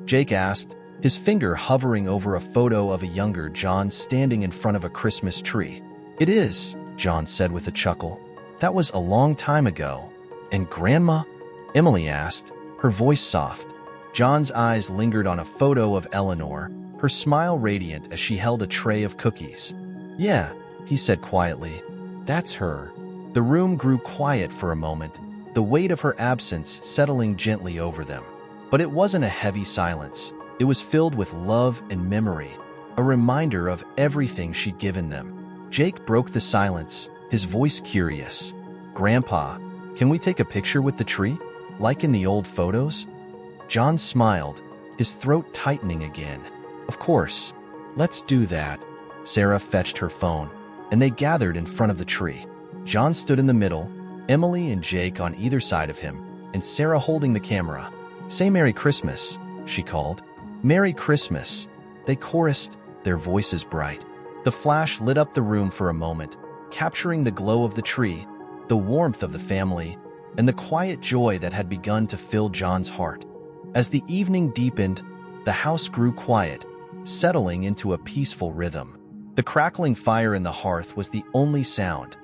Jake asked, his finger hovering over a photo of a younger John standing in front of a Christmas tree. It is, John said with a chuckle. That was a long time ago. And Grandma? Emily asked, her voice soft. John's eyes lingered on a photo of Eleanor, her smile radiant as she held a tray of cookies. Yeah, he said quietly. That's her. The room grew quiet for a moment, the weight of her absence settling gently over them. But it wasn't a heavy silence. It was filled with love and memory, a reminder of everything she'd given them. Jake broke the silence, his voice curious. Grandpa, can we take a picture with the tree, like in the old photos? John smiled, his throat tightening again. Of course. Let's do that. Sarah fetched her phone, and they gathered in front of the tree. John stood in the middle, Emily and Jake on either side of him, and Sarah holding the camera. Say Merry Christmas, she called. Merry Christmas, they chorused, their voices bright. The flash lit up the room for a moment, capturing the glow of the tree, the warmth of the family, and the quiet joy that had begun to fill John's heart. As the evening deepened, the house grew quiet, settling into a peaceful rhythm. The crackling fire in the hearth was the only sound,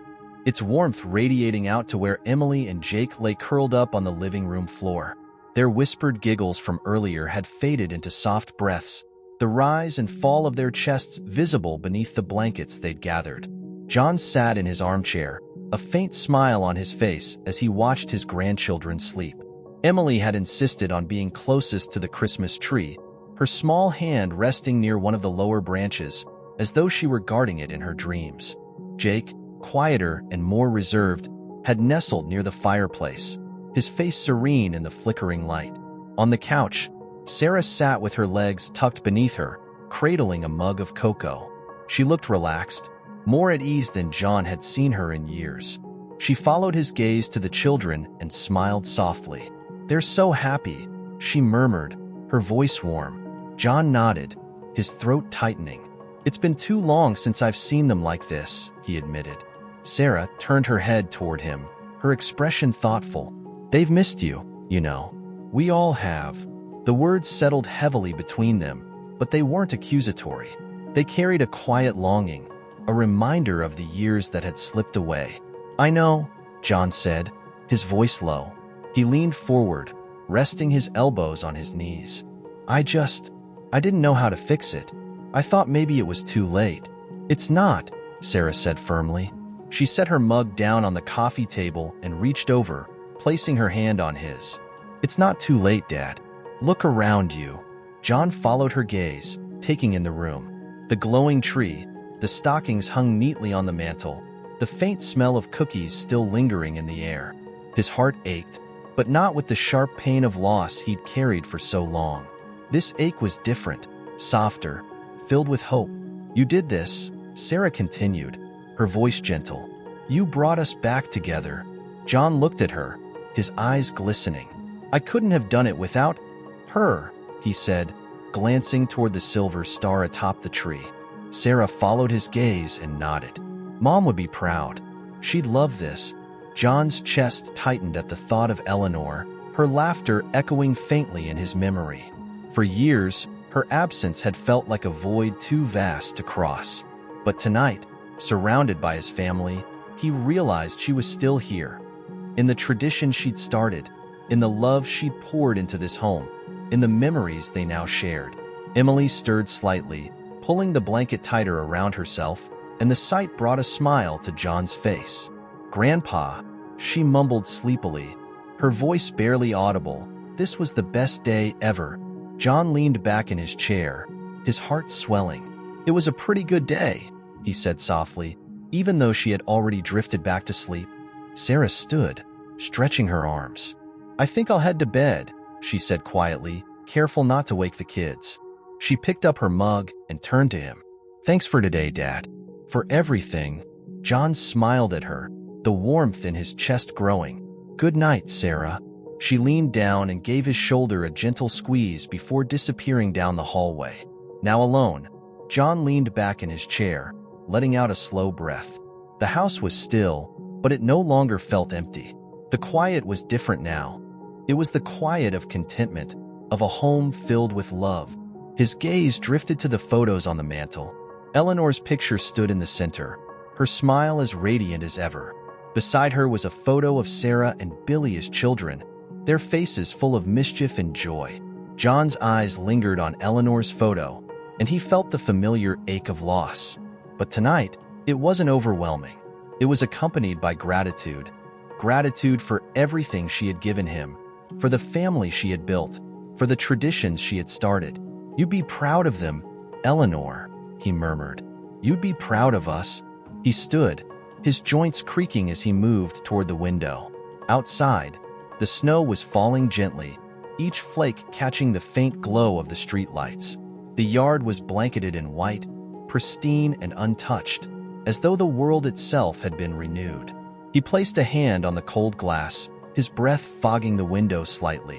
its warmth radiating out to where Emily and Jake lay curled up on the living room floor. Their whispered giggles from earlier had faded into soft breaths, the rise and fall of their chests visible beneath the blankets they'd gathered. John sat in his armchair, a faint smile on his face as he watched his grandchildren sleep. Emily had insisted on being closest to the Christmas tree, her small hand resting near one of the lower branches, as though she were guarding it in her dreams. Jake, quieter and more reserved, had nestled near the fireplace, his face serene in the flickering light. On the couch, Sarah sat with her legs tucked beneath her, cradling a mug of cocoa. She looked relaxed, more at ease than John had seen her in years. She followed his gaze to the children and smiled softly. They're so happy, she murmured, her voice warm. John nodded, his throat tightening. It's been too long since I've seen them like this, he admitted. Sarah turned her head toward him, her expression thoughtful. They've missed you, you know. We all have. The words settled heavily between them, but they weren't accusatory. They carried a quiet longing, a reminder of the years that had slipped away. I know, John said, his voice low. He leaned forward, resting his elbows on his knees. I didn't know how to fix it. I thought maybe it was too late. It's not, Sarah said firmly. She set her mug down on the coffee table and reached over, placing her hand on his. It's not too late, Dad. Look around you. John followed her gaze, taking in the room. The glowing tree, the stockings hung neatly on the mantel, the faint smell of cookies still lingering in the air. His heart ached, but not with the sharp pain of loss he'd carried for so long. This ache was different, softer, filled with hope. You did this, Sarah continued, her voice gentle. You brought us back together. John looked at her, his eyes glistening. I couldn't have done it without her, he said, glancing toward the silver star atop the tree. Sarah followed his gaze and nodded. Mom would be proud. She'd love this. John's chest tightened at the thought of Eleanor, her laughter echoing faintly in his memory. For years, her absence had felt like a void too vast to cross. But tonight, surrounded by his family, he realized she was still here. In the tradition she'd started, in the love she'd poured into this home, in the memories they now shared. Emily stirred slightly, pulling the blanket tighter around herself, and the sight brought a smile to John's face. Grandpa, she mumbled sleepily, her voice barely audible. This was the best day ever. John leaned back in his chair, his heart swelling. It was a pretty good day, he said softly, even though she had already drifted back to sleep. Sarah stood, stretching her arms. "I think I'll head to bed," she said quietly, careful not to wake the kids. She picked up her mug and turned to him. "Thanks for today, Dad. For everything." John smiled at her, the warmth in his chest growing. "Good night, Sarah." She leaned down and gave his shoulder a gentle squeeze before disappearing down the hallway. Now alone, John leaned back in his chair, letting out a slow breath. The house was still, but it no longer felt empty. The quiet was different now. It was the quiet of contentment, of a home filled with love. His gaze drifted to the photos on the mantel. Eleanor's picture stood in the center, her smile as radiant as ever. Beside her was a photo of Sarah and Billy as children, their faces full of mischief and joy. John's eyes lingered on Eleanor's photo, and he felt the familiar ache of loss. But tonight, it wasn't overwhelming. It was accompanied by gratitude. Gratitude for everything she had given him, for the family she had built, for the traditions she had started. "You'd be proud of them, Eleanor," he murmured. "You'd be proud of us." He stood, his joints creaking as he moved toward the window. Outside, the snow was falling gently, each flake catching the faint glow of the streetlights. The yard was blanketed in white, pristine and untouched, as though the world itself had been renewed. He placed a hand on the cold glass, his breath fogging the window slightly.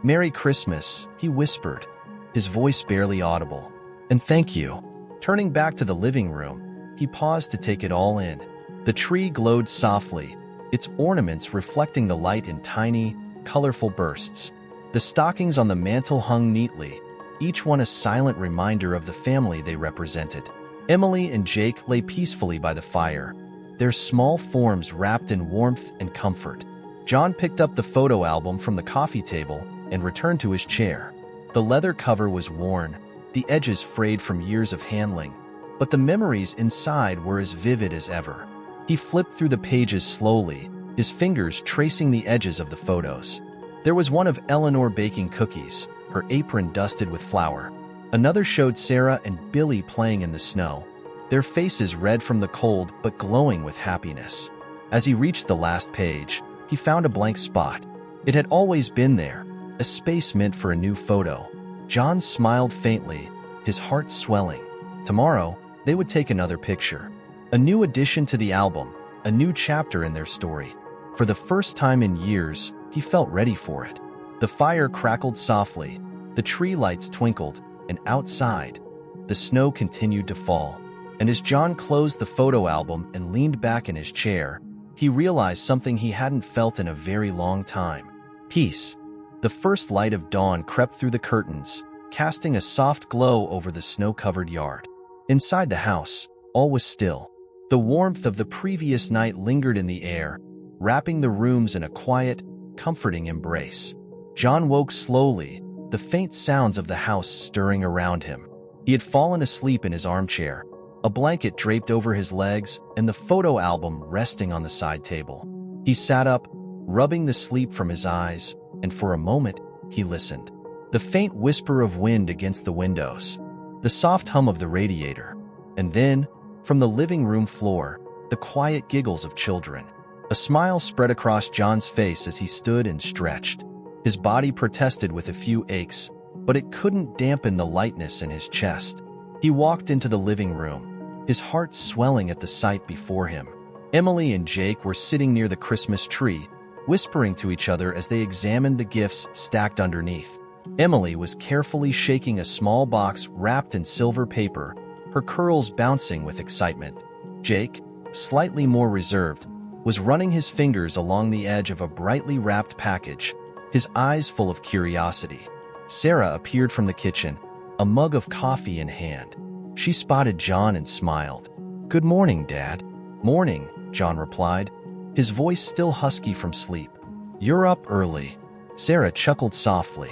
"Merry Christmas," he whispered, his voice barely audible. "And thank you." Turning back to the living room, he paused to take it all in. The tree glowed softly, its ornaments reflecting the light in tiny, colorful bursts. The stockings on the mantel hung neatly, each one a silent reminder of the family they represented. Emily and Jake lay peacefully by the fire, their small forms wrapped in warmth and comfort. John picked up the photo album from the coffee table and returned to his chair. The leather cover was worn, the edges frayed from years of handling, but the memories inside were as vivid as ever. He flipped through the pages slowly, his fingers tracing the edges of the photos. There was one of Eleanor baking cookies, her apron dusted with flour. Another showed Sarah and Billy playing in the snow, their faces red from the cold but glowing with happiness. As he reached the last page, he found a blank spot. It had always been there, a space meant for a new photo. John smiled faintly, his heart swelling. Tomorrow, they would take another picture. A new addition to the album, a new chapter in their story. For the first time in years, he felt ready for it. The fire crackled softly, the tree lights twinkled, and outside, the snow continued to fall. And as John closed the photo album and leaned back in his chair, he realized something he hadn't felt in a very long time. Peace. The first light of dawn crept through the curtains, casting a soft glow over the snow-covered yard. Inside the house, all was still. The warmth of the previous night lingered in the air, wrapping the rooms in a quiet, comforting embrace. John woke slowly, the faint sounds of the house stirring around him. He had fallen asleep in his armchair, a blanket draped over his legs and the photo album resting on the side table. He sat up, rubbing the sleep from his eyes, and for a moment, he listened. The faint whisper of wind against the windows, the soft hum of the radiator, and then, from the living room floor, the quiet giggles of children. A smile spread across John's face as he stood and stretched. His body protested with a few aches, but it couldn't dampen the lightness in his chest. He walked into the living room, his heart swelling at the sight before him. Emily and Jake were sitting near the Christmas tree, whispering to each other as they examined the gifts stacked underneath. Emily was carefully shaking a small box wrapped in silver paper, her curls bouncing with excitement. Jake, slightly more reserved, was running his fingers along the edge of a brightly wrapped package, his eyes full of curiosity. Sarah appeared from the kitchen, a mug of coffee in hand. She spotted John and smiled. "Good morning, Dad." "Morning," John replied, his voice still husky from sleep. "You're up early." Sarah chuckled softly.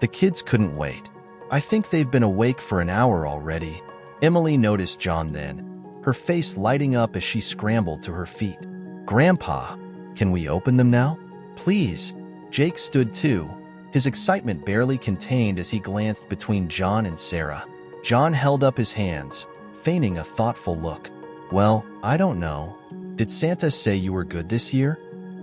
"The kids couldn't wait. I think they've been awake for an hour already." Emily noticed John then, her face lighting up as she scrambled to her feet. "Grandpa, can we open them now?" "Please." Jake stood too, his excitement barely contained as he glanced between John and Sarah. John held up his hands, feigning a thoughtful look. Well, I don't know. Did Santa say you were good this year?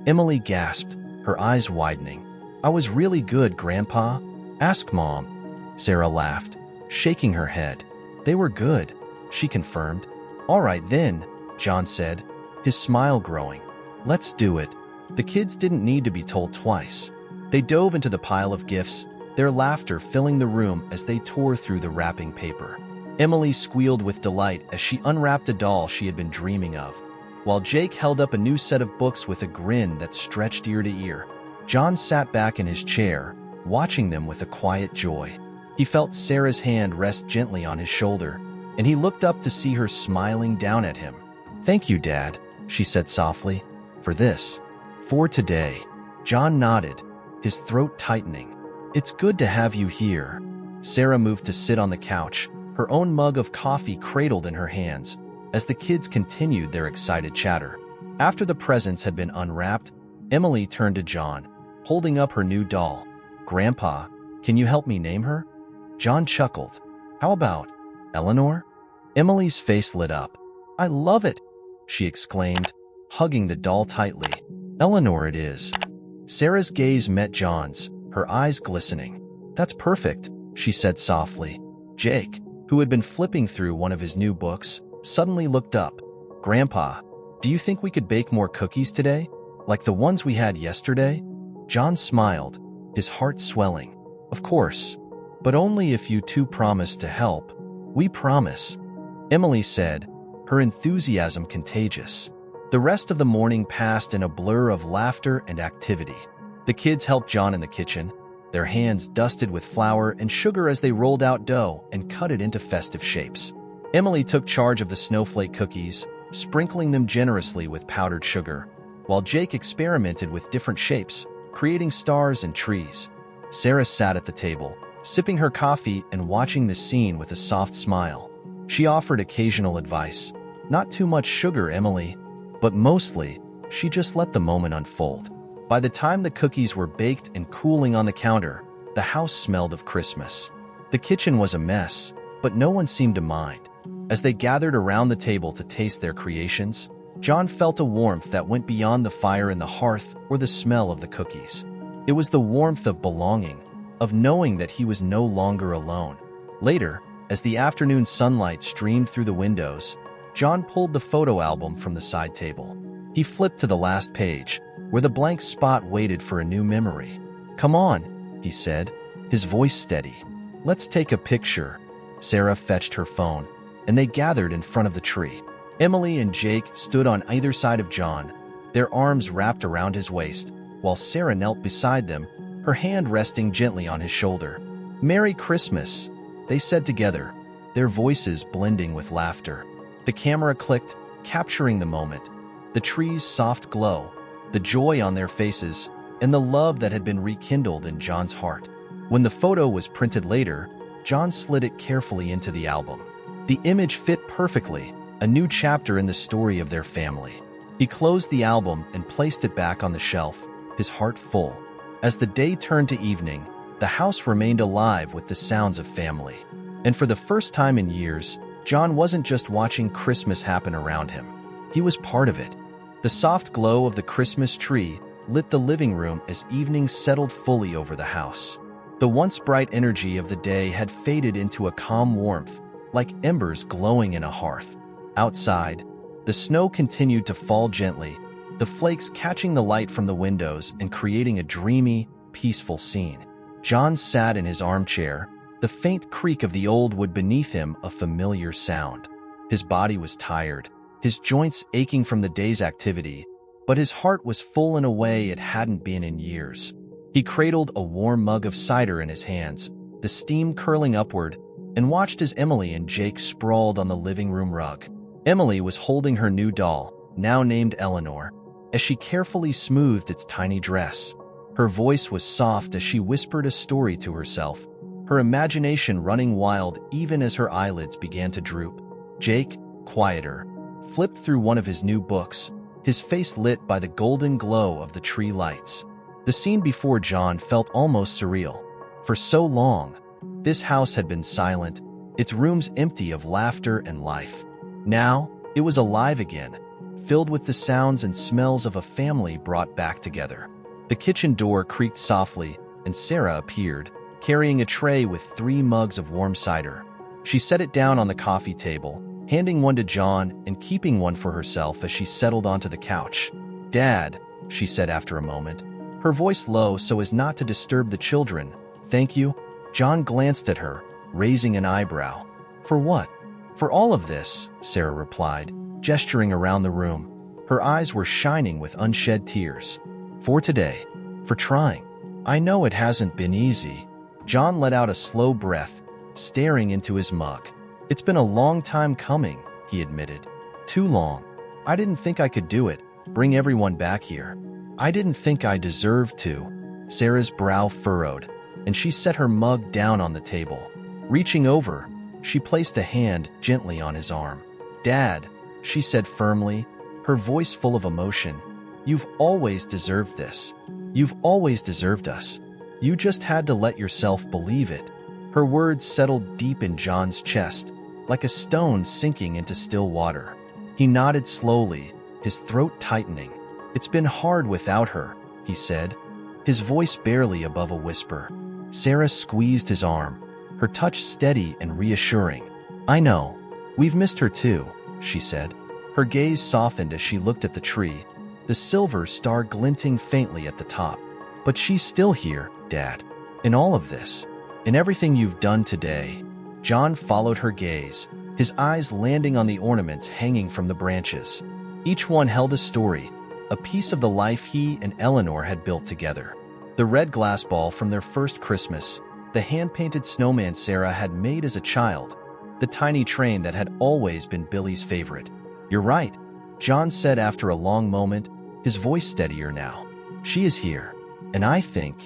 Emily gasped, her eyes widening. I was really good, Grandpa. Ask Mom. Sarah laughed, shaking her head. They were good, she confirmed. All right then, John said, his smile growing. Let's do it. The kids didn't need to be told twice. They dove into the pile of gifts, their laughter filling the room as they tore through the wrapping paper. Emily squealed with delight as she unwrapped a doll she had been dreaming of, while Jake held up a new set of books with a grin that stretched ear to ear. John sat back in his chair, watching them with a quiet joy. He felt Sarah's hand rest gently on his shoulder, and he looked up to see her smiling down at him. Thank you, Dad, she said softly, for this. For today. John nodded, his throat tightening. It's good to have you here. Sarah moved to sit on the couch, her own mug of coffee cradled in her hands, as the kids continued their excited chatter. After the presents had been unwrapped, Emily turned to John, holding up her new doll. Grandpa, can you help me name her? John chuckled. How about Eleanor? Emily's face lit up. I love it, she exclaimed, hugging the doll tightly. Eleanor it is. Sarah's gaze met John's, her eyes glistening. That's perfect, she said softly. Jake, who had been flipping through one of his new books, suddenly looked up. Grandpa, do you think we could bake more cookies today? Like the ones we had yesterday? John smiled, his heart swelling. Of course, but only if you two promise to help. We promise, Emily said, her enthusiasm contagious. The rest of the morning passed in a blur of laughter and activity. The kids helped John in the kitchen, their hands dusted with flour and sugar as they rolled out dough and cut it into festive shapes. Emily took charge of the snowflake cookies, sprinkling them generously with powdered sugar, while Jake experimented with different shapes, creating stars and trees. Sarah sat at the table, sipping her coffee and watching the scene with a soft smile. She offered occasional advice. Not too much sugar, Emily, but mostly, she just let the moment unfold. By the time the cookies were baked and cooling on the counter, the house smelled of Christmas. The kitchen was a mess, but no one seemed to mind. As they gathered around the table to taste their creations, John felt a warmth that went beyond the fire in the hearth or the smell of the cookies. It was the warmth of belonging, of knowing that he was no longer alone. Later, as the afternoon sunlight streamed through the windows, John pulled the photo album from the side table. He flipped to the last page, where the blank spot waited for a new memory. Come on, he said, his voice steady. Let's take a picture. Sarah fetched her phone, and they gathered in front of the tree. Emily and Jake stood on either side of John, their arms wrapped around his waist, while Sarah knelt beside them, her hand resting gently on his shoulder. Merry Christmas, they said together, their voices blending with laughter. The camera clicked, capturing the moment, the tree's soft glow, the joy on their faces, and the love that had been rekindled in John's heart. When the photo was printed later, John slid it carefully into the album. The image fit perfectly, a new chapter in the story of their family. He closed the album and placed it back on the shelf, his heart full. As the day turned to evening, the house remained alive with the sounds of family. And for the first time in years, John wasn't just watching Christmas happen around him. He was part of it. The soft glow of the Christmas tree lit the living room as evening settled fully over the house. The once bright energy of the day had faded into a calm warmth, like embers glowing in a hearth. Outside, the snow continued to fall gently, the flakes catching the light from the windows and creating a dreamy, peaceful scene. John sat in his armchair, the faint creak of the old wood beneath him a familiar sound. His body was tired, his joints aching from the day's activity, but his heart was full in a way it hadn't been in years. He cradled a warm mug of cider in his hands, the steam curling upward, and watched as Emily and Jake sprawled on the living room rug. Emily was holding her new doll, now named Eleanor, as she carefully smoothed its tiny dress. Her voice was soft as she whispered a story to herself, her imagination running wild even as her eyelids began to droop. Jake, quieter, flipped through one of his new books, his face lit by the golden glow of the tree lights. The scene before John felt almost surreal. For so long, this house had been silent, its rooms empty of laughter and life. Now, It was alive again, filled with the sounds and smells of a family brought back together. The kitchen door creaked softly, and Sarah appeared, carrying a tray with 3 mugs of warm cider. She set it down on the coffee table, handing one to John and keeping one for herself as she settled onto the couch. "Dad," she said after a moment, her voice low so as not to disturb the children. "Thank you." John glanced at her, raising an eyebrow. "For what?" "For all of this," Sarah replied, gesturing around the room. Her eyes were shining with unshed tears. "For today. For trying. I know it hasn't been easy." John let out a slow breath, staring into his mug. "It's been a long time coming," he admitted. "Too long. I didn't think I could do it, bring everyone back here. I didn't think I deserved to." Sarah's brow furrowed, and she set her mug down on the table. Reaching over, she placed a hand gently on his arm. "Dad," she said firmly, her voice full of emotion, "you've always deserved this. You've always deserved us. You just had to let yourself believe it." Her words settled deep in John's chest, like a stone sinking into still water. He nodded slowly, his throat tightening. "It's been hard without her," he said, his voice barely above a whisper. Sarah squeezed his arm, her touch steady and reassuring. "I know. We've missed her too," she said. Her gaze softened as she looked at the tree, the silver star glinting faintly at the top. "But she's still here, Dad. In all of this. In everything you've done today." John followed her gaze, his eyes landing on the ornaments hanging from the branches. Each one held a story, a piece of the life he and Eleanor had built together. The red glass ball from their first Christmas, the hand-painted snowman Sarah had made as a child, the tiny train that had always been Billy's favorite. "You're right," John said after a long moment, his voice steadier now. "She is here, and I think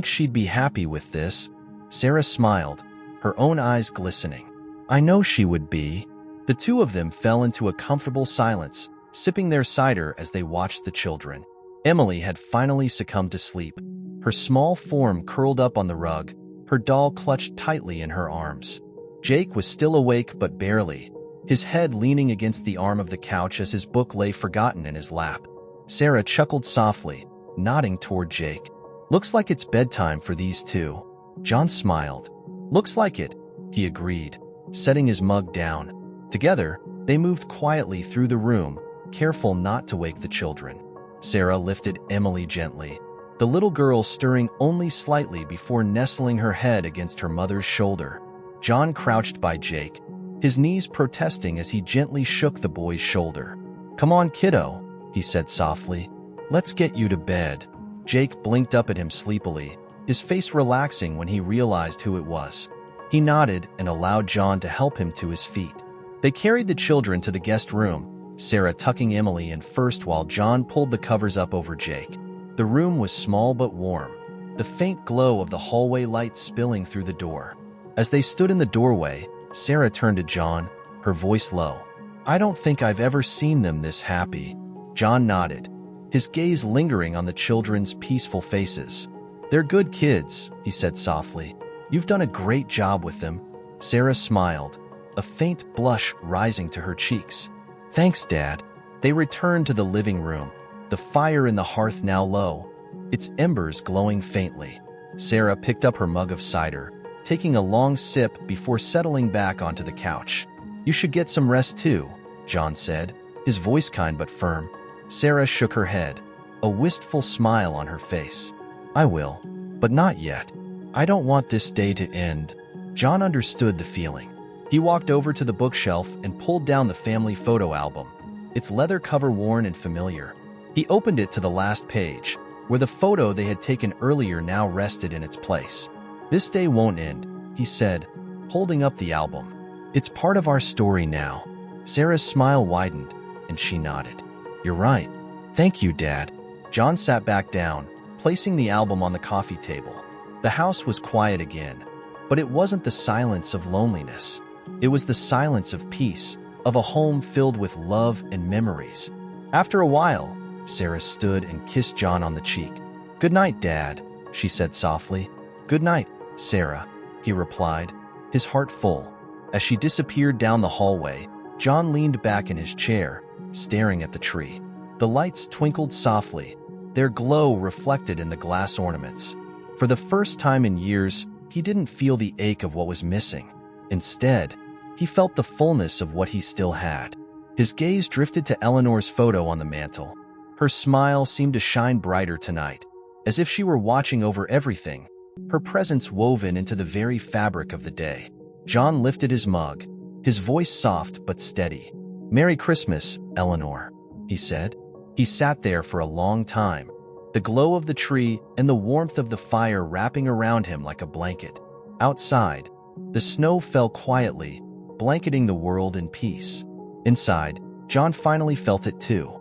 she'd be happy with this." Sarah smiled, her own eyes glistening. "I know she would be." The two of them fell into a comfortable silence, sipping their cider as they watched the children. Emily had finally succumbed to sleep, her small form curled up on the rug, her doll clutched tightly in her arms. Jake was still awake but barely, his head leaning against the arm of the couch as his book lay forgotten in his lap. Sarah chuckled softly, nodding toward Jake. "Looks like it's bedtime for these two." John smiled. "Looks like it," he agreed, setting his mug down. Together, they moved quietly through the room, careful not to wake the children. Sarah lifted Emily gently, the little girl stirring only slightly before nestling her head against her mother's shoulder. John crouched by Jake, his knees protesting as he gently shook the boy's shoulder. "Come on, kiddo," he said softly. "Let's get you to bed." Jake blinked up at him sleepily, his face relaxing when he realized who it was. He nodded and allowed John to help him to his feet. They carried the children to the guest room, Sarah tucking Emily in first while John pulled the covers up over Jake. The room was small but warm, the faint glow of the hallway light spilling through the door. As they stood in the doorway, Sarah turned to John, her voice low. "I don't think I've ever seen them this happy." John nodded, his gaze lingering on the children's peaceful faces. "They're good kids," he said softly. "You've done a great job with them." Sarah smiled, a faint blush rising to her cheeks. "Thanks, Dad." They returned to the living room, the fire in the hearth now low, its embers glowing faintly. Sarah picked up her mug of cider, taking a long sip before settling back onto the couch. "You should get some rest too," John said, his voice kind but firm. Sarah shook her head, a wistful smile on her face. "I will, but not yet. I don't want this day to end." John understood the feeling. He walked over to the bookshelf and pulled down the family photo album, its leather cover worn and familiar. He opened it to the last page, where the photo they had taken earlier now rested in its place. "This day won't end," he said, holding up the album. "It's part of our story now." Sarah's smile widened, and she nodded. "You're right. Thank you, Dad." John sat back down, placing the album on the coffee table. The house was quiet again, but it wasn't the silence of loneliness. It was the silence of peace, of a home filled with love and memories. After a while, Sarah stood and kissed John on the cheek. "Good night, Dad," she said softly. "Good night, Sarah," he replied, his heart full. As she disappeared down the hallway, John leaned back in his chair, staring at the tree. The lights twinkled softly, their glow reflected in the glass ornaments. For the first time in years, he didn't feel the ache of what was missing. Instead, he felt the fullness of what he still had. His gaze drifted to Eleanor's photo on the mantel. Her smile seemed to shine brighter tonight, as if she were watching over everything, her presence woven into the very fabric of the day. John lifted his mug, his voice soft but steady. "Merry Christmas, Eleanor," he said. He sat there for a long time, the glow of the tree and the warmth of the fire wrapping around him like a blanket. Outside, the snow fell quietly, blanketing the world in peace. Inside, John finally felt it too.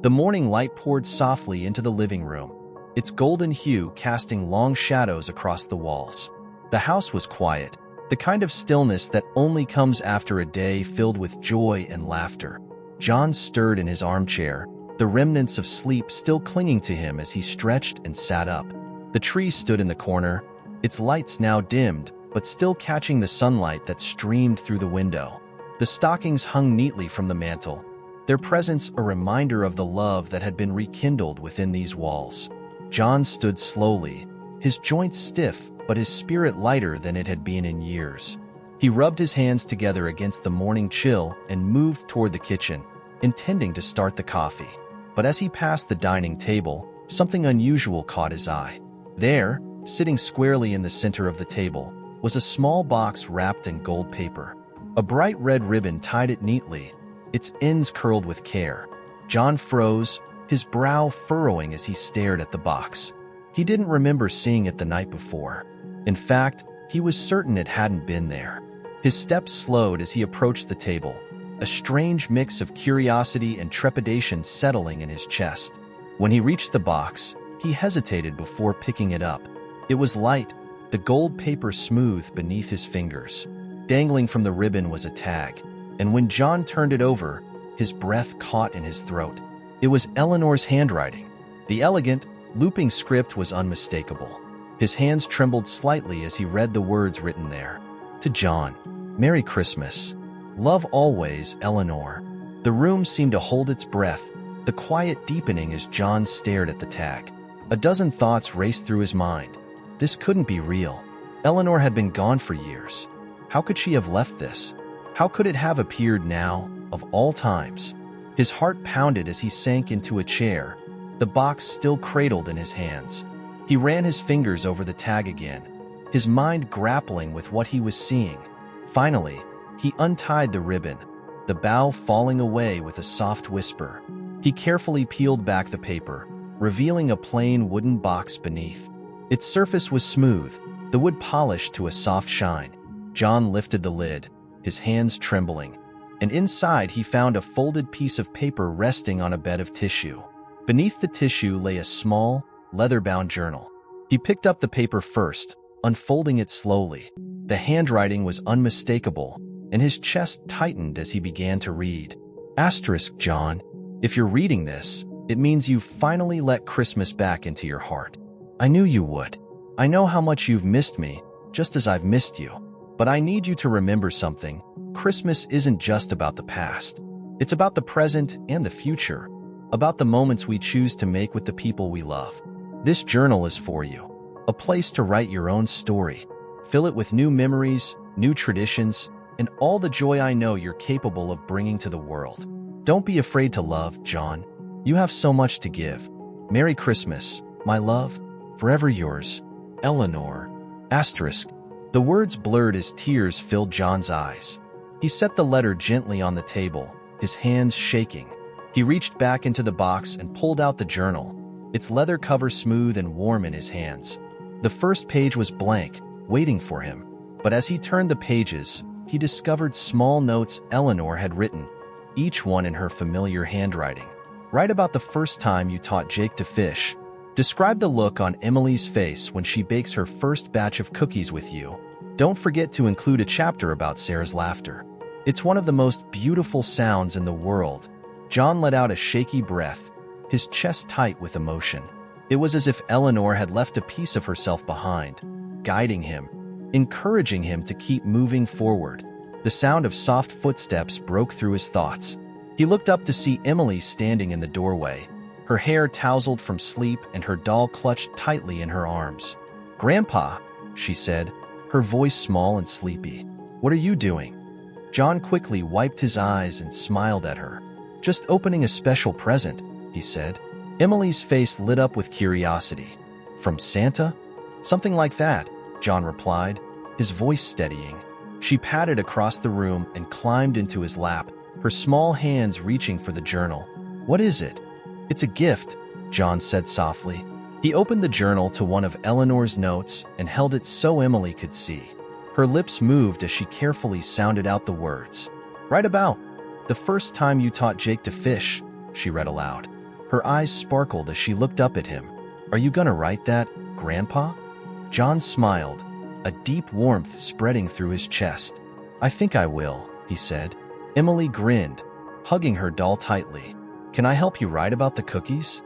The morning light poured softly into the living room, its golden hue casting long shadows across the walls. The house was quiet, the kind of stillness that only comes after a day filled with joy and laughter. John stirred in his armchair, the remnants of sleep still clinging to him as he stretched and sat up. The tree stood in the corner, its lights now dimmed, but still catching the sunlight that streamed through the window. The stockings hung neatly from the mantel, their presence a reminder of the love that had been rekindled within these walls. John stood slowly, his joints stiff but his spirit lighter than it had been in years. He rubbed his hands together against the morning chill and moved toward the kitchen, intending to start the coffee. But as he passed the dining table, something unusual caught his eye. There, sitting squarely in the center of the table, was a small box wrapped in gold paper. A bright red ribbon tied it neatly, its ends curled with care. John froze, his brow furrowing as he stared at the box. He didn't remember seeing it the night before. In fact, he was certain it hadn't been there. His steps slowed as he approached the table, a strange mix of curiosity and trepidation settling in his chest. When he reached the box, he hesitated before picking it up. It was light, the gold paper smooth beneath his fingers. Dangling from the ribbon was a tag, and when John turned it over, his breath caught in his throat. It was Eleanor's handwriting. The elegant, looping script was unmistakable. His hands trembled slightly as he read the words written there. To John, Merry Christmas. Love always, Eleanor. The room seemed to hold its breath, the quiet deepening as John stared at the tag. A dozen thoughts raced through his mind. This couldn't be real. Eleanor had been gone for years. How could she have left this? How could it have appeared now, of all times? His heart pounded as he sank into a chair, the box still cradled in his hands. He ran his fingers over the tag again, his mind grappling with what he was seeing. Finally, he untied the ribbon, the bow falling away with a soft whisper. He carefully peeled back the paper, revealing a plain wooden box beneath. Its surface was smooth, the wood polished to a soft shine. John lifted the lid, his hands trembling, and inside he found a folded piece of paper resting on a bed of tissue. Beneath the tissue lay a small, leather-bound journal. He picked up the paper first, unfolding it slowly. The handwriting was unmistakable, and his chest tightened as he began to read. Asterisk, John, if you're reading this, it means you've finally let Christmas back into your heart. I knew you would. I know how much you've missed me, just as I've missed you. But I need you to remember something. Christmas isn't just about the past. It's about the present and the future, about the moments we choose to make with the people we love. This journal is for you, a place to write your own story. Fill it with new memories, new traditions, and all the joy I know you're capable of bringing to the world. Don't be afraid to love, John. You have so much to give. Merry Christmas, my love. Forever yours, Eleanor. Asterisk. The words blurred as tears filled John's eyes. He set the letter gently on the table, his hands shaking. He reached back into the box and pulled out the journal, its leather cover smooth and warm in his hands. The first page was blank, waiting for him. But as he turned the pages, he discovered small notes Eleanor had written, each one in her familiar handwriting. Write about the first time you taught Jake to fish. Describe the look on Emily's face when she bakes her first batch of cookies with you. Don't forget to include a chapter about Sarah's laughter. It's one of the most beautiful sounds in the world. John let out a shaky breath, his chest tight with emotion. It was as if Eleanor had left a piece of herself behind, guiding him, encouraging him to keep moving forward. The sound of soft footsteps broke through his thoughts. He looked up to see Emily standing in the doorway, her hair tousled from sleep and her doll clutched tightly in her arms. "Grandpa," she said, her voice small and sleepy. "What are you doing?" John quickly wiped his eyes and smiled at her. "Just opening a special present," he said. Emily's face lit up with curiosity. "From Santa?" "Something like that," John replied, his voice steadying. She padded across the room and climbed into his lap, her small hands reaching for the journal. "What is it?" "It's a gift," John said softly. He opened the journal to one of Eleanor's notes and held it so Emily could see. Her lips moved as she carefully sounded out the words. "Write about the first time you taught Jake to fish," she read aloud. Her eyes sparkled as she looked up at him. "Are you gonna write that, Grandpa?" John smiled, a deep warmth spreading through his chest. "I think I will," he said. Emily grinned, hugging her doll tightly. "Can I help you write about the cookies?"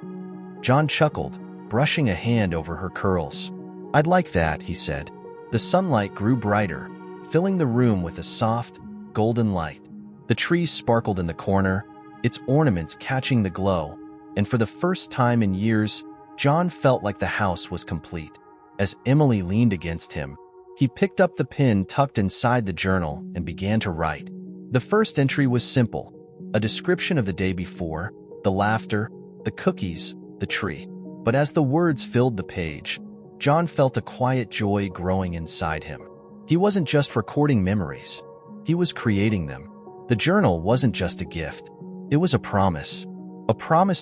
John chuckled, brushing a hand over her curls. "I'd like that," he said. The sunlight grew brighter, filling the room with a soft, golden light. The tree sparkled in the corner, its ornaments catching the glow, and for the first time in years, John felt like the house was complete. As Emily leaned against him, he picked up the pen tucked inside the journal and began to write. The first entry was simple, a description of the day before, the laughter, the cookies, the tree. But as the words filled the page, John felt a quiet joy growing inside him. He wasn't just recording memories, he was creating them. The journal wasn't just a gift, it was a promise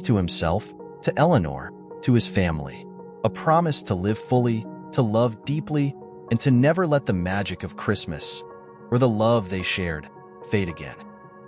to himself, to Eleanor, to his family. A promise to live fully, to love deeply, and to never let the magic of Christmas, or the love they shared, fade again.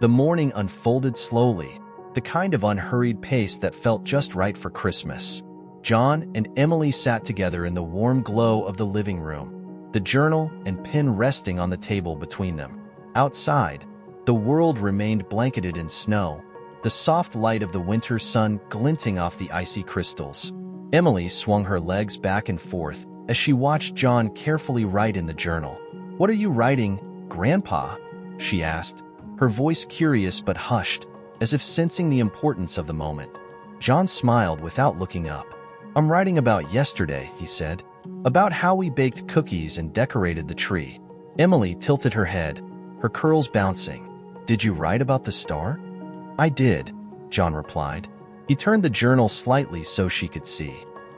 The morning unfolded slowly, the kind of unhurried pace that felt just right for Christmas. John and Emily sat together in the warm glow of the living room, the journal and pen resting on the table between them. Outside, the world remained blanketed in snow, the soft light of the winter sun glinting off the icy crystals. Emily swung her legs back and forth as she watched John carefully write in the journal. "What are you writing, Grandpa?" she asked, her voice curious but hushed, as if sensing the importance of the moment. John smiled without looking up. "I'm writing about yesterday," he said, "about how we baked cookies and decorated the tree." Emily tilted her head, her curls bouncing. "Did you write about the star?" "I did," John replied. He turned the journal slightly so she could see.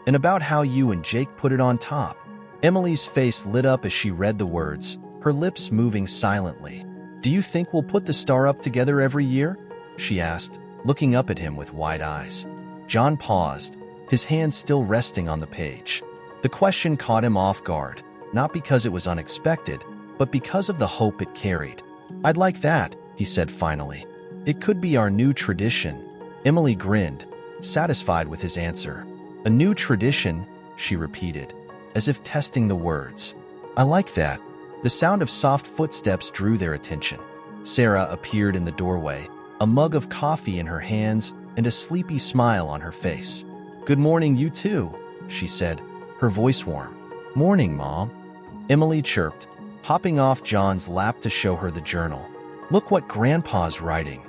"And about how you and Jake put it on top." Emily's face lit up as she read the words, her lips moving silently. "Do you think we'll put the star up together every year?" she asked, looking up at him with wide eyes. John paused, his hand still resting on the page. The question caught him off guard, not because it was unexpected, but because of the hope it carried. "I'd like that," he said finally. "It could be our new tradition." Emily grinned, satisfied with his answer. "A new tradition," she repeated, as if testing the words. "I like that." The sound of soft footsteps drew their attention. Sarah appeared in the doorway, a mug of coffee in her hands and a sleepy smile on her face. "Good morning, you too," she said, her voice warm. "Morning, Mom," Emily chirped, hopping off John's lap to show her the journal. "Look what Grandpa's writing."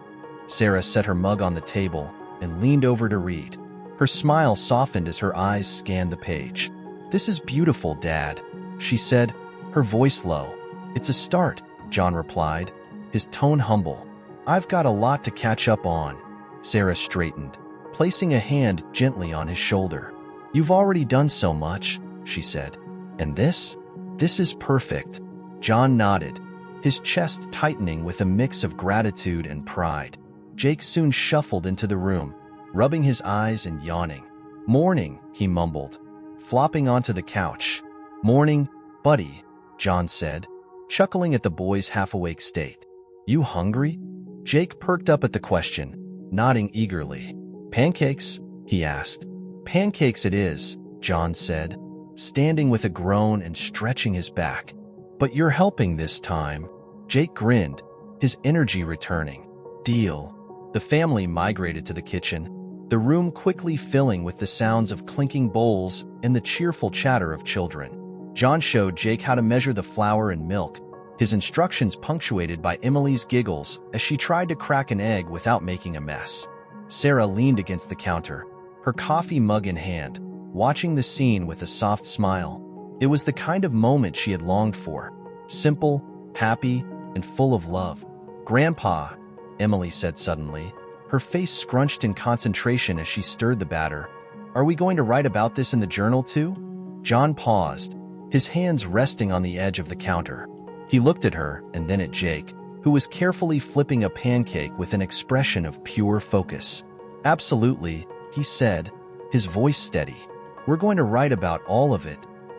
Sarah set her mug on the table and leaned over to read. Her smile softened as her eyes scanned the page. "This is beautiful, Dad," she said, her voice low. "It's a start," John replied, his tone humble. "I've got a lot to catch up on." Sarah straightened, placing a hand gently on his shoulder. "You've already done so much," she said. "And this? This is perfect." John nodded, his chest tightening with a mix of gratitude and pride. Jake soon shuffled into the room, rubbing his eyes and yawning. "Morning," he mumbled, flopping onto the couch. "Morning, buddy," John said, chuckling at the boy's half-awake state. "You hungry?" Jake perked up at the question, nodding eagerly. "Pancakes?" he asked. "Pancakes it is," John said, standing with a groan and stretching his back. "But you're helping this time." Jake grinned, his energy returning. "Deal." The family migrated to the kitchen, the room quickly filling with the sounds of clinking bowls and the cheerful chatter of children. John showed Jake how to measure the flour and milk, his instructions punctuated by Emily's giggles as she tried to crack an egg without making a mess. Sarah leaned against the counter, her coffee mug in hand, watching the scene with a soft smile. It was the kind of moment she had longed for. Simple, happy, and full of love. "Grandpa," Emily said suddenly, her face scrunched in concentration as she stirred the batter. "Are we going to write about this in the journal too?" John paused, his hands resting on the edge of the counter. He looked at her and then at Jake, who was carefully flipping a pancake with an expression of pure focus. "Absolutely," he said, his voice steady. "We're going to write about all of it."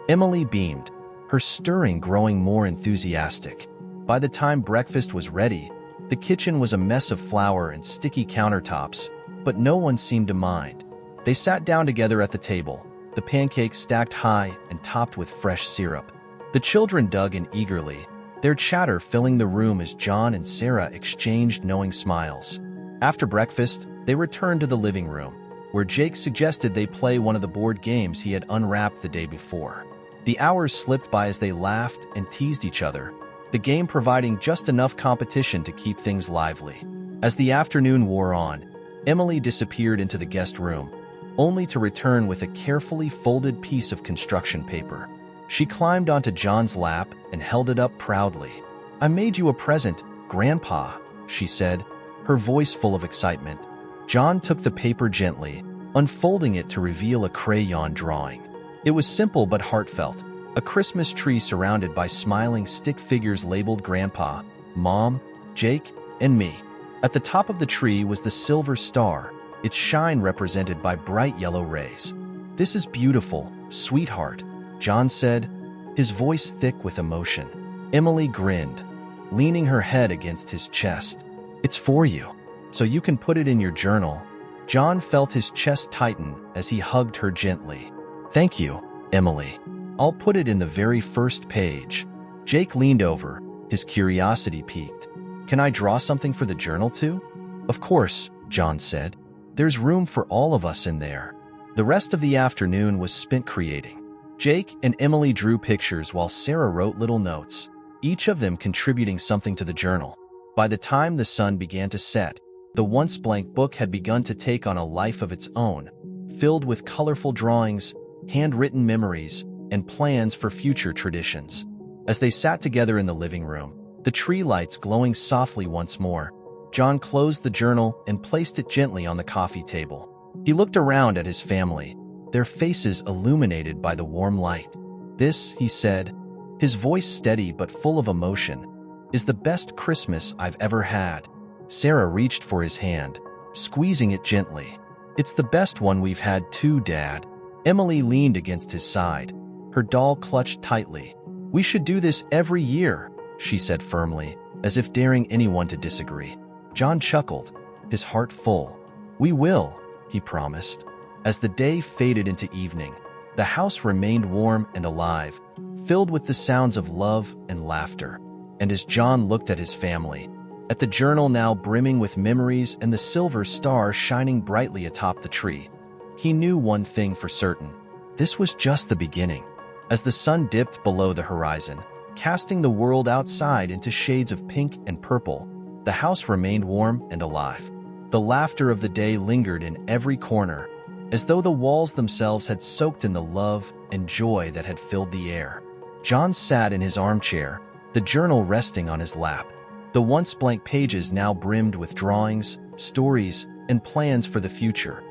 Emily beamed, her stirring growing more enthusiastic. By the time breakfast was ready, the kitchen was a mess of flour and sticky countertops, but no one seemed to mind. They sat down together at the table, the pancakes stacked high and topped with fresh syrup. The children dug in eagerly, their chatter filling the room as John and Sarah exchanged knowing smiles. After breakfast, they returned to the living room, where Jake suggested they play one of the board games he had unwrapped the day before. The hours slipped by as they laughed and teased each other, the game providing just enough competition to keep things lively. As the afternoon wore on, Emily disappeared into the guest room, only to return with a carefully folded piece of construction paper. She climbed onto John's lap and held it up proudly. "I made you a present, Grandpa," she said, her voice full of excitement. John took the paper gently, unfolding it to reveal a crayon drawing. It was simple but heartfelt, a Christmas tree surrounded by smiling stick figures labeled Grandpa, Mom, Jake, and me. At the top of the tree was the silver star, its shine represented by bright yellow rays. "This is beautiful, sweetheart," John said, his voice thick with emotion. Emily grinned, leaning her head against his chest. "It's for you, so you can put it in your journal." John felt his chest tighten as he hugged her gently. "Thank you, Emily. I'll put it in the very first page." Jake leaned over, his curiosity piqued. "Can I draw something for the journal too?" "Of course," John said. "There's room for all of us in there." The rest of the afternoon was spent creating. Jake and Emily drew pictures while Sarah wrote little notes, each of them contributing something to the journal. By the time the sun began to set, the once blank book had begun to take on a life of its own, filled with colorful drawings, handwritten memories, and plans for future traditions. As they sat together in the living room, the tree lights glowing softly once more, John closed the journal and placed it gently on the coffee table. He looked around at his family, their faces illuminated by the warm light. "This," he said, his voice steady but full of emotion, "is the best Christmas I've ever had." Sarah reached for his hand, squeezing it gently. "It's the best one we've had too, Dad." Emily leaned against his side, her doll clutched tightly. "We should do this every year," she said firmly, as if daring anyone to disagree. John chuckled, his heart full. "We will," he promised. As the day faded into evening, the house remained warm and alive, filled with the sounds of love and laughter. And as John looked at his family, at the journal now brimming with memories and the silver star shining brightly atop the tree, he knew one thing for certain. This was just the beginning. As the sun dipped below the horizon, casting the world outside into shades of pink and purple, the house remained warm and alive. The laughter of the day lingered in every corner, as though the walls themselves had soaked in the love and joy that had filled the air. John sat in his armchair, the journal resting on his lap. The once blank pages now brimmed with drawings, stories, and plans for the future,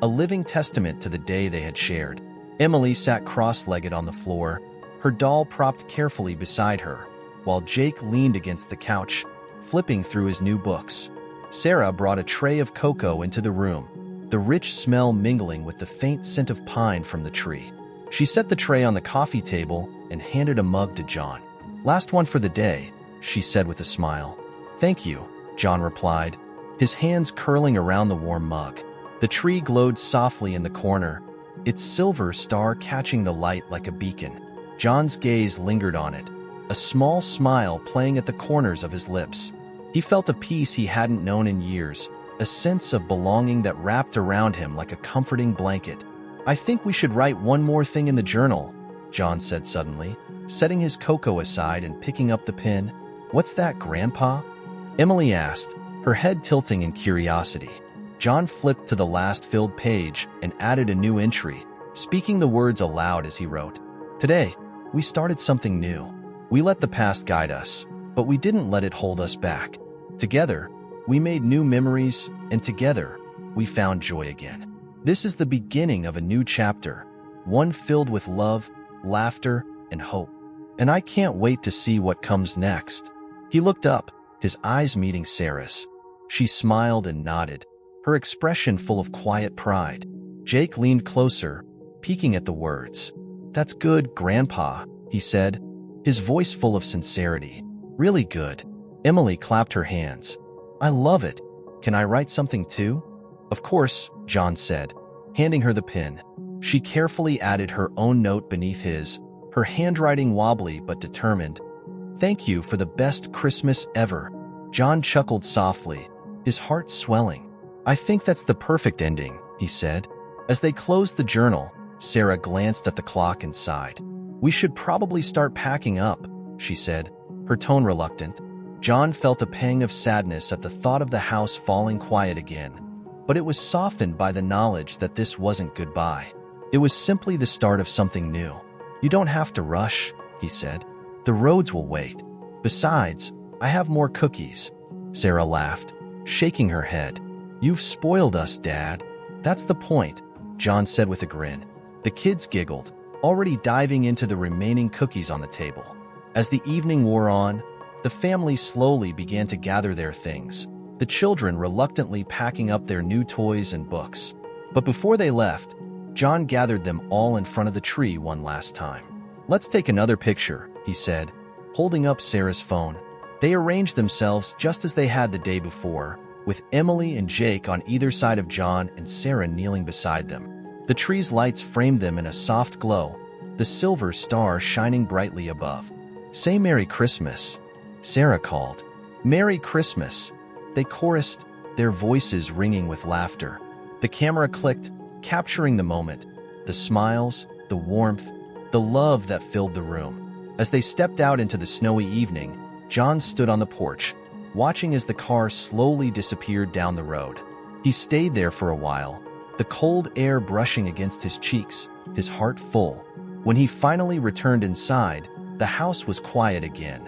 a living testament to the day they had shared. Emily sat cross-legged on the floor, her doll propped carefully beside her, while Jake leaned against the couch, flipping through his new books. Sarah brought a tray of cocoa into the room, the rich smell mingling with the faint scent of pine from the tree. She set the tray on the coffee table and handed a mug to John. "Last one for the day," she said with a smile. "Thank you," John replied, his hands curling around the warm mug. The tree glowed softly in the corner, its silver star catching the light like a beacon. John's gaze lingered on it, a small smile playing at the corners of his lips. He felt a peace he hadn't known in years, a sense of belonging that wrapped around him like a comforting blanket. "I think we should write one more thing in the journal," John said suddenly, setting his cocoa aside and picking up the pin. "What's that, Grandpa?" Emily asked, her head tilting in curiosity. John flipped to the last filled page and added a new entry, speaking the words aloud as he wrote, "Today, we started something new. We let the past guide us, but we didn't let it hold us back. Together, we made new memories, and together, we found joy again. This is the beginning of a new chapter, one filled with love, laughter, and hope. And I can't wait to see what comes next." He looked up, his eyes meeting Sarah's. She smiled and nodded, her expression full of quiet pride. Jake leaned closer, peeking at the words. "That's good, Grandpa," he said, his voice full of sincerity. "Really good." Emily clapped her hands. "I love it. Can I write something too?" "Of course," John said, handing her the pen. She carefully added her own note beneath his, her handwriting wobbly but determined. "Thank you for the best Christmas ever." John chuckled softly, his heart swelling. "I think that's the perfect ending," he said. As they closed the journal, Sarah glanced at the clock and sighed. "We should probably start packing up," she said, her tone reluctant. John felt a pang of sadness at the thought of the house falling quiet again, but it was softened by the knowledge that this wasn't goodbye. It was simply the start of something new. "You don't have to rush," he said. "The roads will wait. Besides, I have more cookies." Sarah laughed, shaking her head. "You've spoiled us, Dad." "That's the point," John said with a grin. The kids giggled, already diving into the remaining cookies on the table. As the evening wore on, the family slowly began to gather their things, the children reluctantly packing up their new toys and books. But before they left, John gathered them all in front of the tree one last time. "Let's take another picture," he said, holding up Sarah's phone. They arranged themselves just as they had the day before, with Emily and Jake on either side of John and Sarah kneeling beside them. The tree's lights framed them in a soft glow, the silver star shining brightly above. "Say Merry Christmas," Sarah called. "Merry Christmas," they chorused, their voices ringing with laughter. The camera clicked, capturing the moment, the smiles, the warmth, the love that filled the room. As they stepped out into the snowy evening, John stood on the porch, watching as the car slowly disappeared down the road. He stayed there for a while, the cold air brushing against his cheeks, his heart full. When he finally returned inside, the house was quiet again,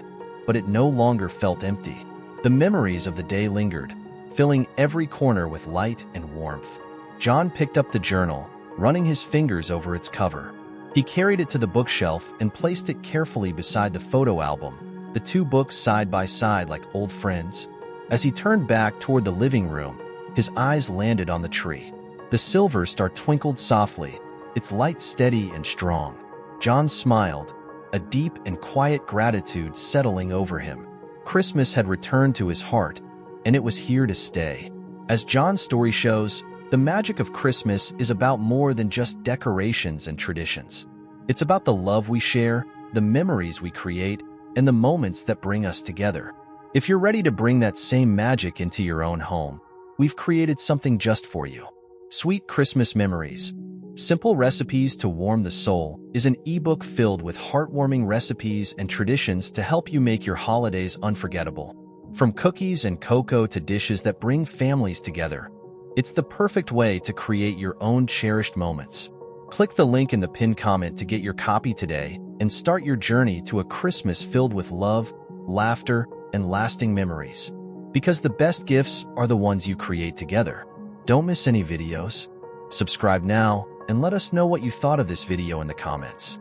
but it no longer felt empty. The memories of the day lingered, filling every corner with light and warmth. John picked up the journal, running his fingers over its cover. He carried it to the bookshelf and placed it carefully beside the photo album, the two books side by side like old friends. As he turned back toward the living room, his eyes landed on the tree. The silver star twinkled softly, its light steady and strong. John smiled, a deep and quiet gratitude settling over him. Christmas had returned to his heart, and it was here to stay. As John's story shows, the magic of Christmas is about more than just decorations and traditions. It's about the love we share, the memories we create, and the moments that bring us together. If you're ready to bring that same magic into your own home, we've created something just for you. Sweet Christmas Memories, Simple Recipes to Warm the Soul is an ebook filled with heartwarming recipes and traditions to help you make your holidays unforgettable. From cookies and cocoa to dishes that bring families together, it's the perfect way to create your own cherished moments. Click the link in the pinned comment to get your copy today and start your journey to a Christmas filled with love, laughter, and lasting memories. Because the best gifts are the ones you create together. Don't miss any videos. Subscribe now and let us know what you thought of this video in the comments.